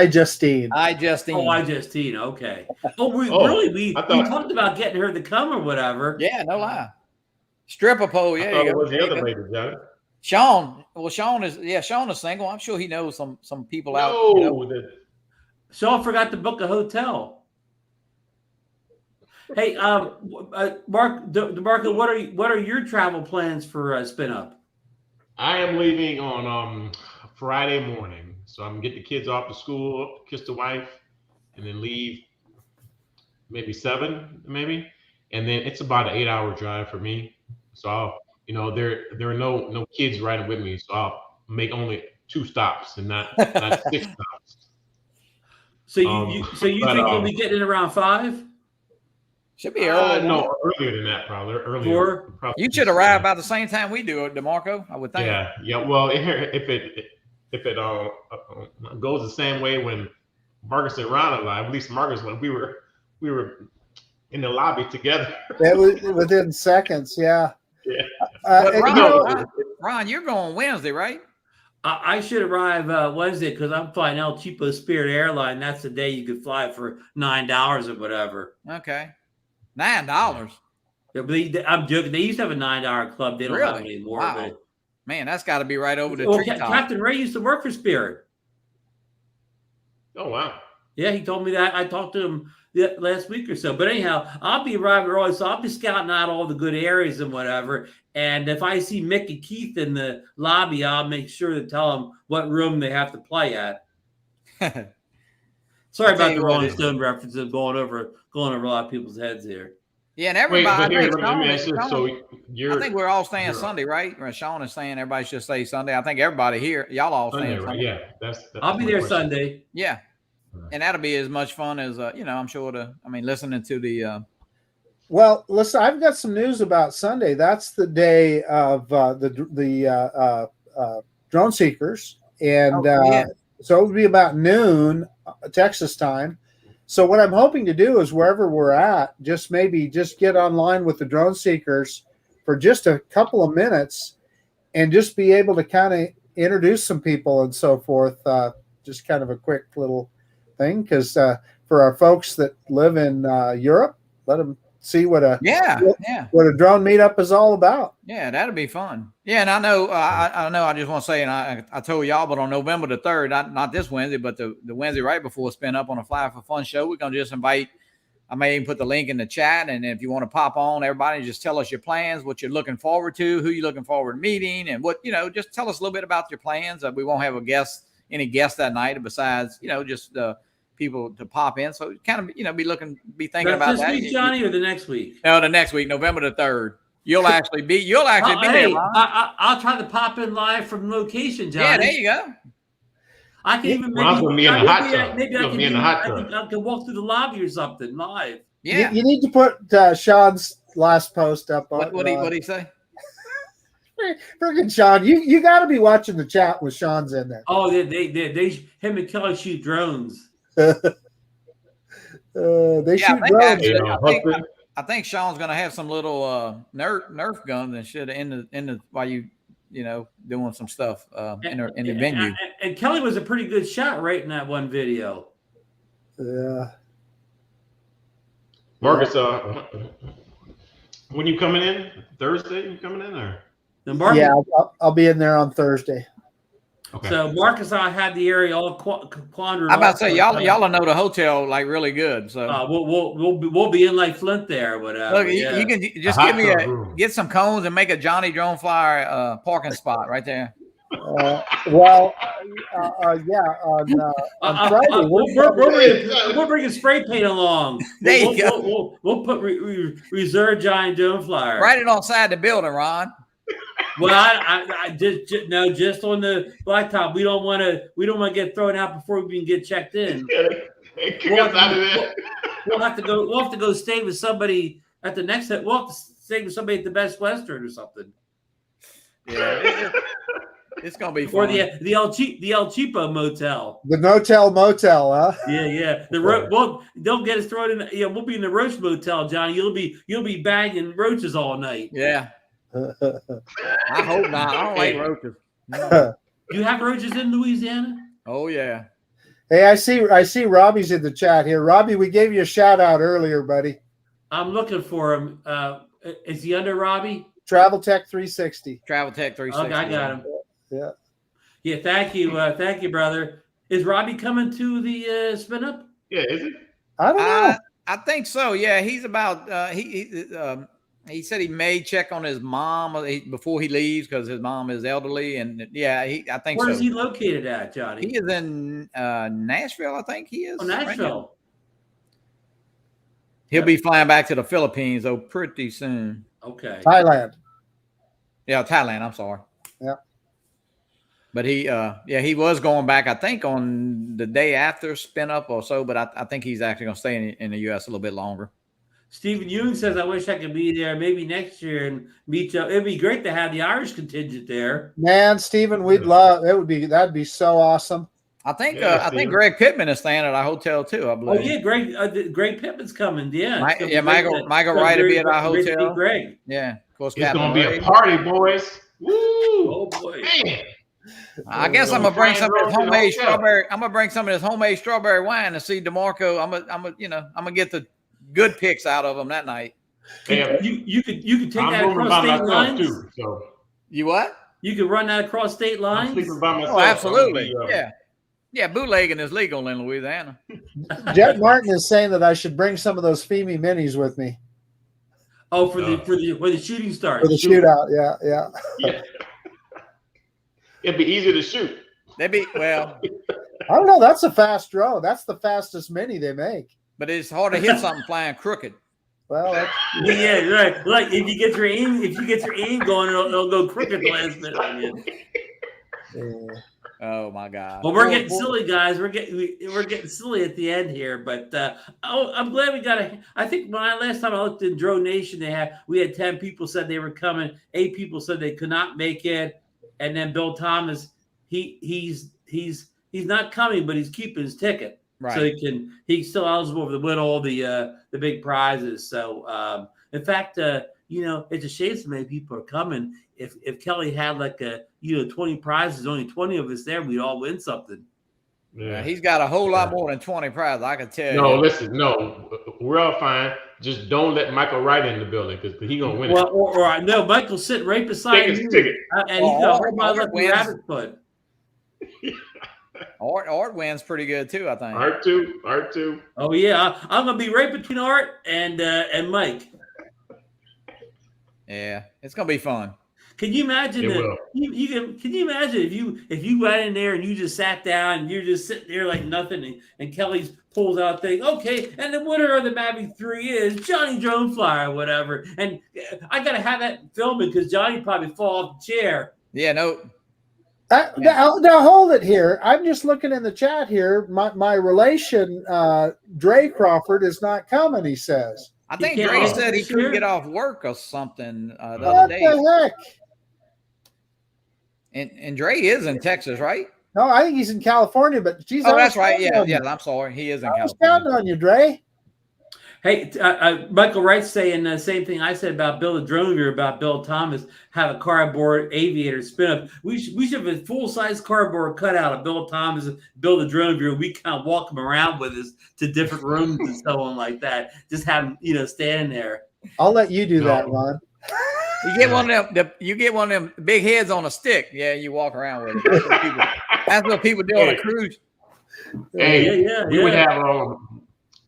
S2: Justine.
S1: Oh, Justine. Okay. We talked about getting her to come or whatever.
S4: Yeah, no lie. Stripper pole. Yeah,
S3: it was the other lady, Johnny.
S4: Sean. Well, Sean is single. I'm sure he knows some people out.
S1: Sean forgot to book a hotel. Hey, DeMarco, what are your travel plans for Spin Up?
S3: I am leaving on Friday morning. So I'm gonna get the kids off to school, kiss the wife, and then leave maybe 7, and then it's about an 8-hour drive for me. So I'll, there are no kids riding with me, so I'll make only 2 stops and not 6 stops.
S1: So you
S3: But,
S1: think you'll be getting in around 5?
S4: Should be early.
S3: No, earlier than that, probably. Earlier.
S1: 4?
S3: Probably
S4: You should arrive about the same time we do it, DeMarco, I would think.
S3: Yeah. Well, if it goes the same way when Marcus and Ron arrived, at least Marcus, when we were in the lobby together.
S2: It was within seconds. Yeah.
S3: Yeah.
S4: Ron, you're going Wednesday, right?
S1: I should arrive Wednesday because I'm flying El Cheapo Spirit Airline. That's the day you could fly for $9 or whatever.
S4: Okay. $9.
S1: Yeah, but I'm joking. They used to have a $9 club. They don't have it anymore.
S4: Wow.
S1: But,
S4: Man, that's got to be right over the treetop.
S1: Captain Ray used to work for Spirit.
S3: Oh, wow.
S1: Yeah, he told me that. I talked to him last week or so. But anyhow, I'll be arriving early, so I'll be scouting out all the good areas and whatever. And if I see Mick and Keith in the lobby, I'll make sure to tell them what room they have to play at. Sorry about the Rolling Stone references going over a lot of people's heads here.
S4: Yeah, and everybody.
S3: Wait, let me ask you. So
S4: I think we're all staying Sunday, right? Shawn is saying everybody should stay Sunday. I think everybody here, y'all all staying Sunday.
S3: Yeah, that's
S1: I'll be there Sunday.
S4: Yeah, and that'll be as much fun as I'm sure listening to the.
S2: Well, listen, I've got some news about Sunday. That's the day of the drone seekers, and so it would be about noon Texas time. So what I'm hoping to do is wherever we're at, just get online with the drone seekers for just a couple of minutes and just be able to kind of introduce some people and so forth. Just kind of a quick little thing, because for our folks that live in Europe, let them see what a drone meetup is all about.
S4: Yeah, that'll be fun. Yeah, and I know. I just want to say, and I told y'all, but on November the 3rd, not this Wednesday, but the Wednesday right before Spin Up on a Fly for Fun show, we're gonna just invite. I may even put the link in the chat, and if you want to pop on, everybody, just tell us your plans, what you're looking forward to, who you're looking forward to meeting, and what just tell us a little bit about your plans. We won't have any guests that night, besides just people to pop in. So kind of be thinking about that.
S1: This week, Johnny, or the next week?
S4: No, the next week, November the 3rd. You'll actually be there.
S1: I'll try to pop in live from location, Johnny.
S4: Yeah, there you go.
S1: I can even
S3: maybe
S1: I can walk through the lobby or something live.
S2: Yeah, you need to put Sean's last post up on.
S4: What did he say?
S2: Freaking Sean, you got to be watching the chat with Sean's in there.
S1: Oh, they him and Kelly shoot drones.
S2: They shoot drones.
S4: I think Sean's gonna have some little Nerf guns and shit in the while you doing some stuff in the venue.
S1: And Kelly was a pretty good shot right in that one video.
S2: Yeah.
S3: Marcus, when you coming in? Thursday? You coming in or?
S2: Yeah, I'll be in there on Thursday.
S3: Okay.
S1: So Marcus and I had the area all quandered.
S4: I'm about to say y'all know the hotel like really good. So
S1: we'll be in like Flint there or whatever.
S4: Look, you can just get some cones and make a Johnny DroneFlyer parking spot right there.
S2: On Friday
S1: we're bringing spray paint along.
S4: There you go.
S1: We'll put reserve Giant DroneFlyer.
S4: Right it on side the building, Ron.
S1: Well, I just on the blacktop. We don't want to get thrown out before we can get checked in. We'll have to go stay with somebody at the next. We'll have to stay with somebody at the Best Western or something.
S4: Yeah, it's gonna be fun.
S1: Or the El Cheapo motel.
S2: The Notel Motel, huh?
S1: Yeah. Don't get us thrown in. We'll be in the roach motel, Johnny. You'll be banging roaches all night.
S4: Yeah. I hope not. I don't like roaches. No.
S1: You have roaches in Louisiana?
S4: Oh yeah.
S2: Hey, I see Robbie's in the chat here. Robbie, we gave you a shout out earlier, buddy.
S1: I'm looking for him. Is he under Robbie?
S2: Travel Tech 360.
S4: Travel Tech 360.
S1: Okay, I got him.
S2: Yeah.
S1: Yeah, thank you, brother. Is Robbie coming to the spin up?
S3: Yeah, is it?
S2: I don't know.
S4: I think so. Yeah, he's about he said he may check on his mom before he leaves because his mom is elderly, and I think.
S1: Where is he located at, Johnny?
S4: He is in Nashville, I think he is.
S1: Oh, Nashville.
S4: He'll be flying back to the Philippines though pretty soon.
S1: Okay.
S2: Thailand.
S4: Yeah, Thailand. I'm sorry.
S2: Yeah.
S4: But he was going back, I think, on the day after spin up or so. But I think he's actually going to stay in the U.S. a little bit longer.
S1: Stephen Ewing says, I wish I could be there maybe next year and meet you. It'd be great to have the Irish contingent there.
S2: Man, Stephen, we'd love it. That'd be so awesome.
S4: I think Greg Pittman is staying at our hotel too, I believe.
S1: Oh yeah, Greg Pittman's coming. Yeah,
S4: Michael Wright will be at our hotel.
S1: Greg.
S4: Yeah, of course.
S3: It's going to be a party, boys. Woo!
S1: Oh boy.
S3: Man.
S4: I guess I'm gonna bring some of this homemade strawberry. I'm gonna bring some of this homemade strawberry wine to see DeMarco. I'm gonna get the good picks out of them that night.
S1: You could take that across state lines too. So
S4: you what?
S1: You could run that across state lines.
S3: I'm sleeping by myself.
S4: Oh, absolutely. Yeah. Bootlegging is legal in Louisiana.
S2: Jet Martin is saying that I should bring some of those FEMI minis with me.
S1: Oh, for the shooting starts.
S2: For the shootout, yeah.
S3: It'd be easy to shoot.
S4: I
S2: don't know. That's a fast drone. That's the fastest mini they make.
S4: But it's hard to hit something flying crooked.
S2: Well,
S1: yeah, right. Like if you get your aim going, it'll go crooked the last minute.
S2: Yeah.
S4: Oh my God!
S1: Well, we're getting silly, guys. We're getting silly at the end here, but I'm glad we got a. I think last time I looked in DroneNation, we had 10 people said they were coming. 8 people said they could not make it, and then Bill Thomas, he's not coming, but he's keeping his ticket,
S4: right?
S1: So he's still eligible to win all the big prizes. So in fact, it's a shame so many people are coming. If Kelly had 20 prizes, only 20 of us there, we'd all win something.
S3: Yeah,
S4: he's got a whole lot more than 20 prizes, I can tell you.
S3: No, listen, we're all fine. Just don't let Michael Wright in the building because he's gonna win.
S1: Well, or no, Michael's sitting right beside you, and he's got a whole lot of rabbit foot.
S4: Art wins pretty good too, I think.
S3: Art too.
S1: Oh yeah, I'm gonna be right between Art and Mike.
S4: Yeah, it's gonna be fun.
S1: Can you imagine? Can you imagine if you went in there and you just sat down and you're just sitting there like nothing, and Kelly's pulls out thing, okay, and the winner of the Mavic 3 is Johnny DroneFlyer or whatever, and I gotta have that filming because Johnny probably fall off the chair.
S4: Yeah, no.
S2: Now hold it here. I'm just looking in the chat here. My relation Dre Crawford is not coming. He says.
S4: I think Dre said he couldn't get off work or something the
S2: What
S4: other day.
S2: the heck?
S4: And Dre is in Texas, right?
S2: No, I think he's in California. But geez,
S4: that's right. Yeah. I'm sorry. He is in California. I was
S2: counting on you, Dre.
S1: Hey, Michael Wright's saying the same thing I said about Bill the Drone Viewer, about Bill Thomas, have a cardboard aviator spin up. We should have a full-size cardboard cutout of Bill Thomas, Bill the Drone Viewer. We kind of walk him around with us to different rooms and so on like that. Just have him, standing there.
S2: I'll let you do that, Ron.
S4: You get one of them. You get one of them big heads on a stick. Yeah, you walk around with it. That's what people do on a cruise.
S3: Hey, we would have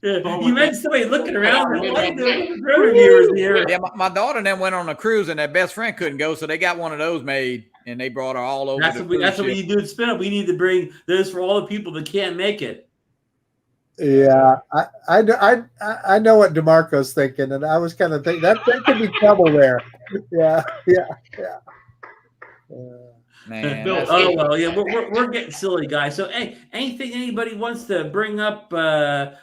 S1: Yeah. You imagine somebody looking around and like, the drone viewers here.
S4: Yeah, my daughter and them went on a cruise and their best friend couldn't go, so they got one of those made and they brought her all over.
S1: That's what you do at Spin Up. We need to bring those for all the people that can't make it.
S2: Yeah, I know what DeMarco's thinking, and I was kind of thinking that could be trouble there. Yeah.
S4: Man,
S1: oh well, yeah, we're getting silly, guys. So, hey, anything anybody wants to bring up?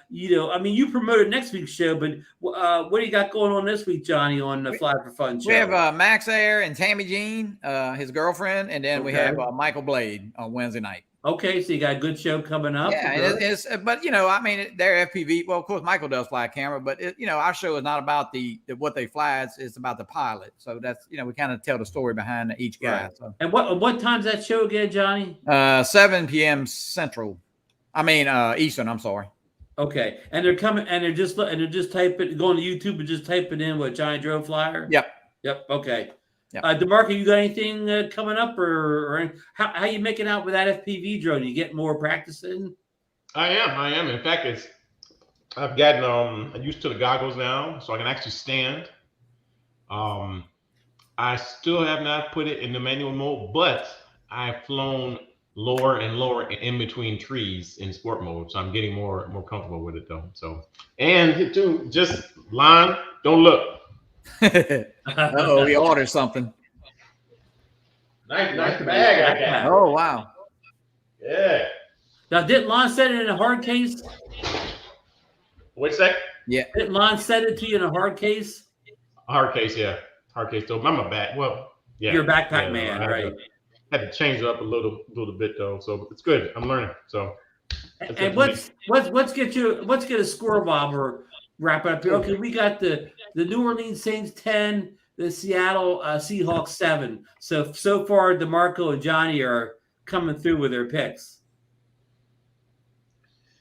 S1: You promoted next week's show, but what do you got going on this week, Johnny, on the Fly for Fun show?
S4: We have Max Air and Tammy Jean, his girlfriend, and then we have Michael Blade on Wednesday night.
S1: Okay, so you got a good show coming up.
S4: Yeah, but they're FPV. Well, of course, Michael does fly a camera, but our show is not about the what they fly. It's about the pilot. So that's we kind of tell the story behind each guy.
S1: Right.
S4: So.
S1: And what time's that show again, Johnny?
S4: 7 p.m. Central. Eastern. I'm sorry.
S1: Okay, and they're coming, and they're just going to YouTube and just typing in what Johnny DroneFlyer. Yep. Okay. Yep. DeMarco, you got anything coming up, or how you making out with that FPV drone? You get more practice in?
S3: I am. In fact, I've gotten used to the goggles now, so I can actually stand. I still have not put it in the manual mode, but I've flown lower and lower in between trees in sport mode. So I'm getting more comfortable with it though. So, and too, just line, don't look.
S4: Oh, he ordered something.
S3: Nice bag I got.
S4: Oh, wow.
S3: Yeah.
S1: Now, didn't Lon send it in a hard case?
S3: Wait a sec.
S4: Yeah.
S1: Didn't Lon send it to you in a hard case?
S3: Hard case, yeah. Hard case though. I'm a back. Well, yeah.
S1: You're a backpack man, right?
S3: Had to change it up a little bit though, so it's good. I'm learning. So.
S1: And let's get a score bobber wrap up here. Okay, we got the New Orleans Saints 10, the Seattle Seahawks 7. So far, DeMarco and Johnny are coming through with their picks.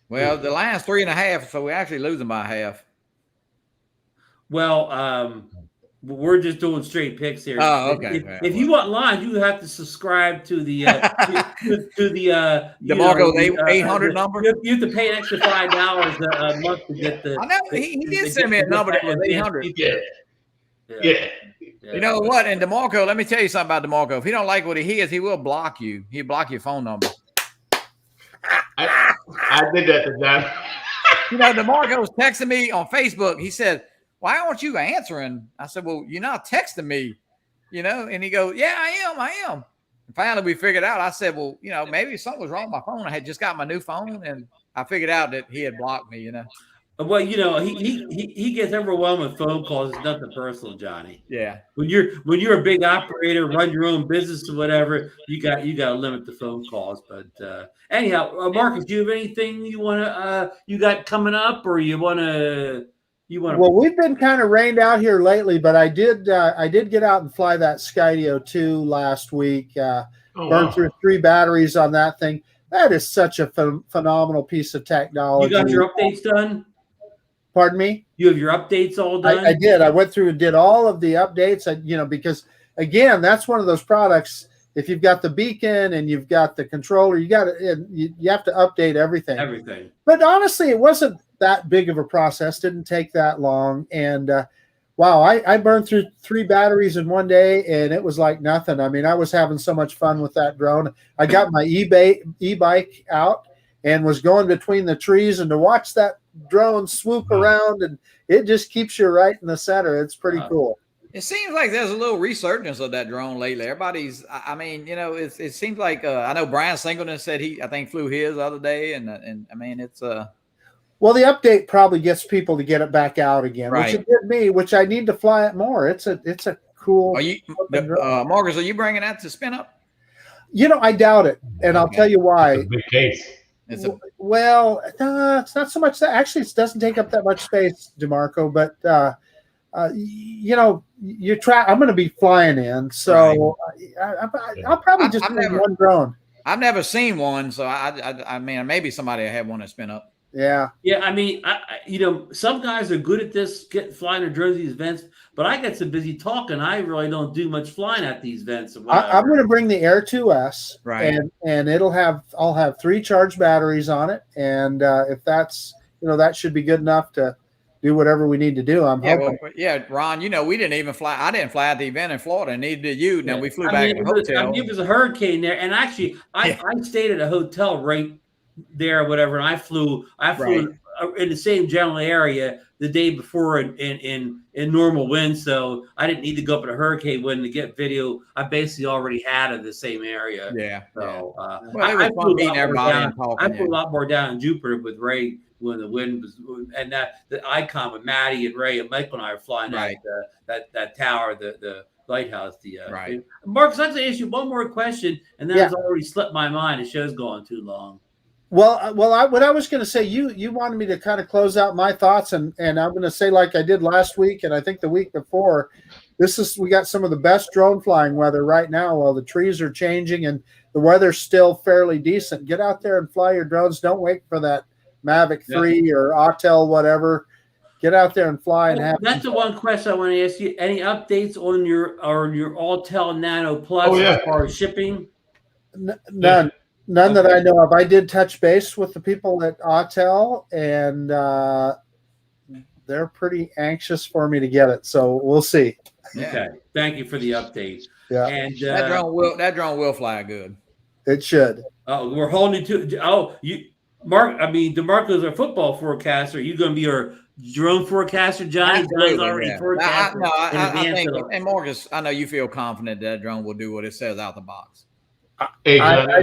S4: Well, the line's 3.5, so we're actually losing by half.
S1: Well, we're just doing straight picks here.
S4: Oh, okay.
S1: If you want lines, you have to subscribe to the to the
S4: DeMarco 800 number.
S1: You have to pay an extra $5 a month to get the.
S4: I know he did send me a number that was 800.
S3: Yeah.
S4: You know what? And DeMarco, let me tell you something about DeMarco. If he don't like what he hears, he will block you. He'll block your phone number.
S3: I did that to John.
S4: You know, DeMarco was texting me on Facebook. He said, "Why aren't you answering?" I said, "Well, you're not texting me, you know." And he goes, "Yeah, I am." And finally, we figured out. I said, "Well, you know, maybe something was wrong with my phone. I had just got my new phone, and I figured out that he had blocked me." You know.
S1: Well, you know, he gets overwhelmed with phone calls. It's nothing personal, Johnny.
S4: Yeah.
S1: When you're a big operator, run your own business or whatever, you got to limit the phone calls. But anyhow, Marcus, do you have anything you got coming up, or you want to?
S2: Well, we've been kind of rained out here lately, but I did get out and fly that Skydio 2 last week. Burned through 3 batteries on that thing. That is such a phenomenal piece of technology.
S1: You got your updates done?
S2: Pardon me?
S1: You have your updates all done?
S2: I did. I went through and did all of the updates. Because again, that's one of those products. If you've got the beacon and you've got the controller, you have to update everything.
S1: Everything.
S2: But honestly, it wasn't that big of a process. Didn't take that long. And wow, I burned through 3 batteries in one day, and it was like nothing. I mean, I was having so much fun with that drone. I got my e-bike out and was going between the trees, and to watch that drone swoop around, and it just keeps you right in the center. It's pretty cool.
S4: It seems like there's a little resurgence of that drone lately. Everybody's, I mean, you know, it seems like I know Brian Singleton said I think flew his the other day, and I mean, it's
S2: well, the update probably gets people to get it back out again,
S4: right.
S2: Which it did me, which I need to fly it more. It's a cool.
S4: Are you, Marcus? Are you bringing that to spin up?
S2: You know, I doubt it, and I'll tell you why.
S3: It's a big case.
S2: Well, it's not so much that. Actually, it doesn't take up that much space, DeMarco. But you know, I'm going to be flying in, so right. I'll probably just bring one drone.
S4: I've never seen one, so I mean, maybe somebody will have one to spin up.
S2: Yeah.
S1: I mean, you know, some guys are good at this, flying their drones at these events, but I get so busy talking, I really don't do much flying at these events.
S2: I'm going to bring the Air 2S,
S4: right?
S2: And I'll have 3 charged batteries on it, and if that's, you know, that should be good enough to do whatever we need to do. I'm hoping.
S4: Well, Ron, you know, we didn't even fly. I didn't fly at the event in Florida, and neither did you. Now we flew back to the hotel.
S1: It was a hurricane there, and actually, I stayed at a hotel right there or whatever, and I flew right in the same general area the day before in normal wind, so I didn't need to go up in a hurricane wind to get video. I basically already had in the same area. So I flew a lot more down in Jupiter with Ray when the wind was, and the icon with Maddie and Ray and Michael and I were flying that tower, the lighthouse.
S4: Right.
S1: Marcus, I'd like to ask you one more question, and then it's already slipped my mind. The show's going too long.
S2: Well, what I was going to say, you wanted me to kind of close out my thoughts, and I'm going to say, like I did last week, and I think the week before, we got some of the best drone flying weather right now. While the trees are changing and the weather's still fairly decent, get out there and fly your drones. Don't wait for that Mavic 3 or Autel, whatever. Get out there and fly and have.
S1: That's the one question I want to ask you. Any updates on your Autel Nano Plus as far as shipping?
S2: None. None that I know of. I did touch base with the people at Autel, and they're pretty anxious for me to get it. So we'll see.
S1: Okay. Thank you for the update.
S2: Yeah.
S1: And
S4: that drone will fly good.
S2: It should.
S1: Oh, we're holding you to. Oh, DeMarco's our football forecaster. Are you going to be our drone forecaster, Johnny? Johnny's already forecasting.
S4: I think, and Marcus, I know you feel confident that drone will do what it says out the box.
S3: Hey, Johnny,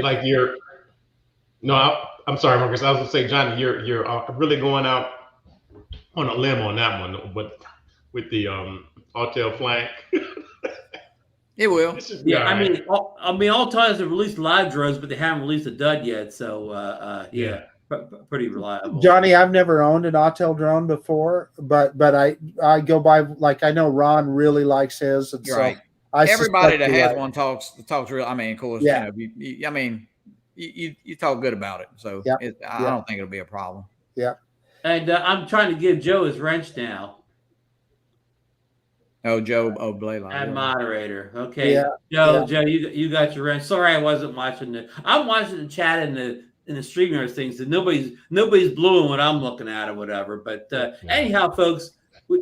S3: I'm sorry, Marcus. I was going to say, Johnny, you're really going out on a limb on that one, but with the Autel flank.
S4: It will.
S1: Yeah, right. All times have released live drones, but they haven't released a dud yet. So yeah. Pretty reliable.
S2: Johnny, I've never owned an Autel drone before, but I go by, like, I know Ron really likes his. And
S4: You're
S2: so
S4: right. Everybody that has one talks real. I mean, of course, you talk good about it. So I don't think it'll be a problem.
S2: Yeah.
S1: And I'm trying to give Joe his wrench now.
S4: Oh, Joe Blaylock.
S1: And moderator. Okay. Yeah. Joe, you got your wrench. Sorry, I wasn't watching I'm watching the chat in the StreamYard things, and nobody's blowing what I'm looking at or whatever. But anyhow, folks,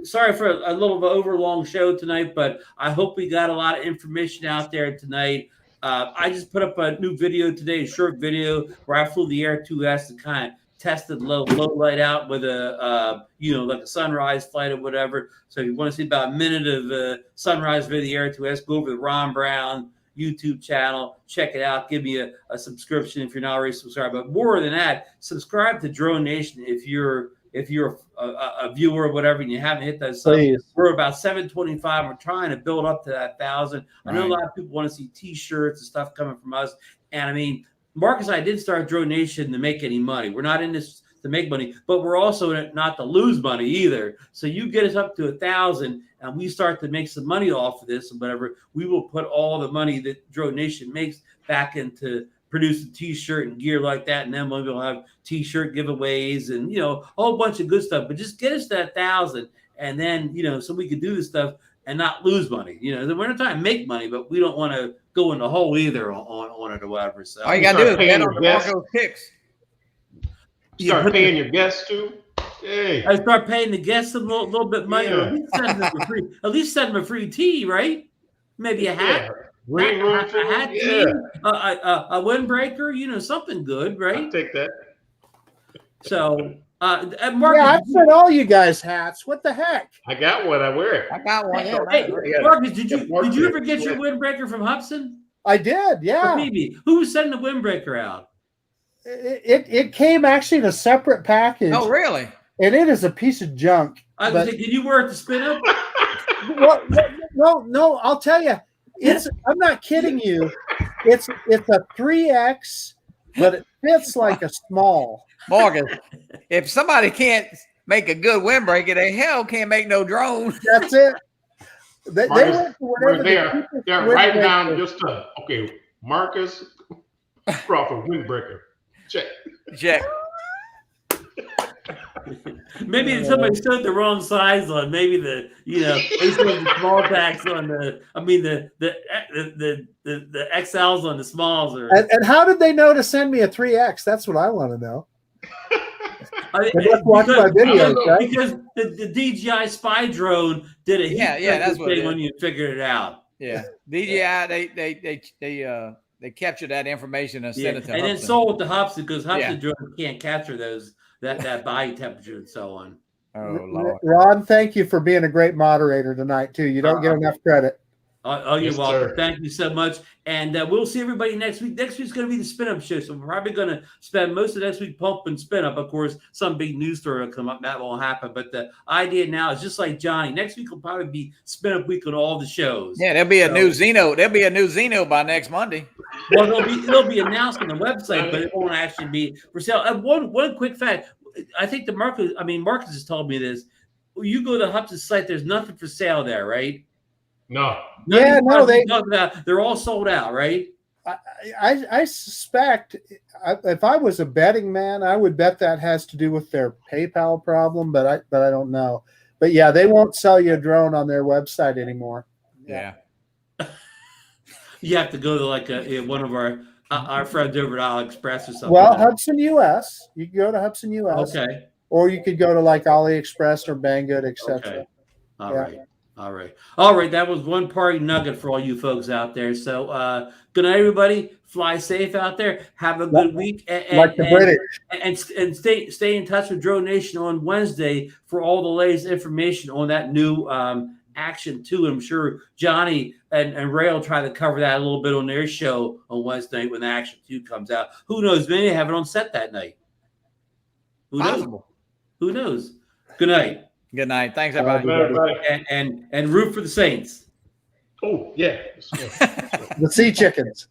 S1: sorry for a little of an overlong show tonight, but I hope we got a lot of information out there tonight. I just put up a new video today, a short video where I flew the Air 2S and kind of tested low light out with a like a sunrise flight or whatever. So if you want to see about a minute of sunrise video, the Air 2S, go over to Ron Brown YouTube channel, check it out, give me a subscription if you're not already subscribed. But more than that, subscribe to DroneNation if you're a viewer or whatever and you haven't hit that sub. We're about 725. We're trying to build up to that 1,000. I know a lot of people want to see t-shirts and stuff coming from us. And I mean, Marcus and I did start DroneNation to make any money. We're not in this to make money, but we're also in it not to lose money either. So you get us up to 1,000 and we start to make some money off of this and whatever, we will put all the money that DroneNation makes back into producing t-shirt and gear like that. And then we'll have t-shirt giveaways and, a whole bunch of good stuff, but just get us to 1,000. And then, so we can do this stuff and not lose money. We're not trying to make money, but we don't want to go in the hole either on it or whatever. So
S4: all you got to do is get on DeMarco's picks.
S3: Start paying your guests too. Hey.
S1: I start paying the guests a little bit money. Yeah. At least send them a free tea, right? Maybe a hat.
S3: Yeah.
S1: A hat, a windbreaker, something good, right?
S3: I'll take that.
S1: So, Marcus,
S2: I sent all you guys hats. What the heck?
S3: I got one. I wear it.
S4: I got one. Yeah,
S1: hey, Marcus, did you ever get your windbreaker from Hubsan?
S2: I did. Yeah.
S1: Who was sending the windbreaker out?
S2: It came actually in a separate package.
S4: Oh, really?
S2: And it is a piece of junk.
S1: Did you wear it to spin up?
S2: No. I'll tell you. I'm not kidding you. It's a 3X, but it fits like a small.
S4: Morgan, if somebody can't make a good windbreaker, they hell can't make no drone.
S2: That's it. They went for whatever
S3: they're writing down your stuff. Okay, Marcus Crawford windbreaker. Check.
S1: Maybe somebody showed the wrong size on. Maybe they showed the small packs on the XLs on the smalls.
S2: And how did they know to send me a 3X? That's what I want to know. Watch my videos, right?
S1: Because the DJI spy drone did a
S4: that's what
S1: thing when you figured it out.
S4: Yeah, DJI they captured that information and sent it to Hubsan.
S1: And then sold it to Hubsan because Hubsan drone can't capture that body temperature and so on.
S4: Oh, Lord.
S2: Ron, thank you for being a great moderator tonight too. You don't get enough credit.
S1: You're welcome. Thank you so much. And we'll see everybody next week. Next week's going to be the spin-up show. So we're probably going to spend most of next week pumping spin-up. Of course, some big news story will come up. That won't happen. But the idea now is just like Johnny. Next week will probably be spin-up week on all the shows.
S4: Yeah, there'll be a new Xeno. There'll be a new Xeno by next Monday.
S1: Well, it'll be announced on the website, but it won't actually be for sale. And one quick fact. I think Marcus has told me this. You go to Hubsan's site, there's nothing for sale there, right?
S3: No.
S1: They're all sold out, right?
S2: I suspect if I was a betting man, I would bet that has to do with their PayPal problem, but I don't know. But yeah, they won't sell you a drone on their website anymore.
S4: Yeah.
S1: You have to go to one of our friends over at AliExpress or something.
S2: Well, Hubsan US. You can go to Hubsan US.
S1: Okay.
S2: Or you could go to like AliExpress or Banggood, etc.
S1: Okay. All right. All right. That was one party nugget for all you folks out there. So, good night, everybody. Fly safe out there. Have a good week.
S2: Like the British.
S1: And stay in touch with DroneNation on Wednesday for all the latest information on that new Action 2. I'm sure Johnny and Ray will try to cover that a little bit on their show on Wednesday when the Action 2 comes out. Who knows? Maybe they have it on set that night. Who knows? Good night.
S4: Good night. Thanks, everybody.
S1: And root for the Saints.
S3: Oh, yeah.
S2: The Sea Chickens.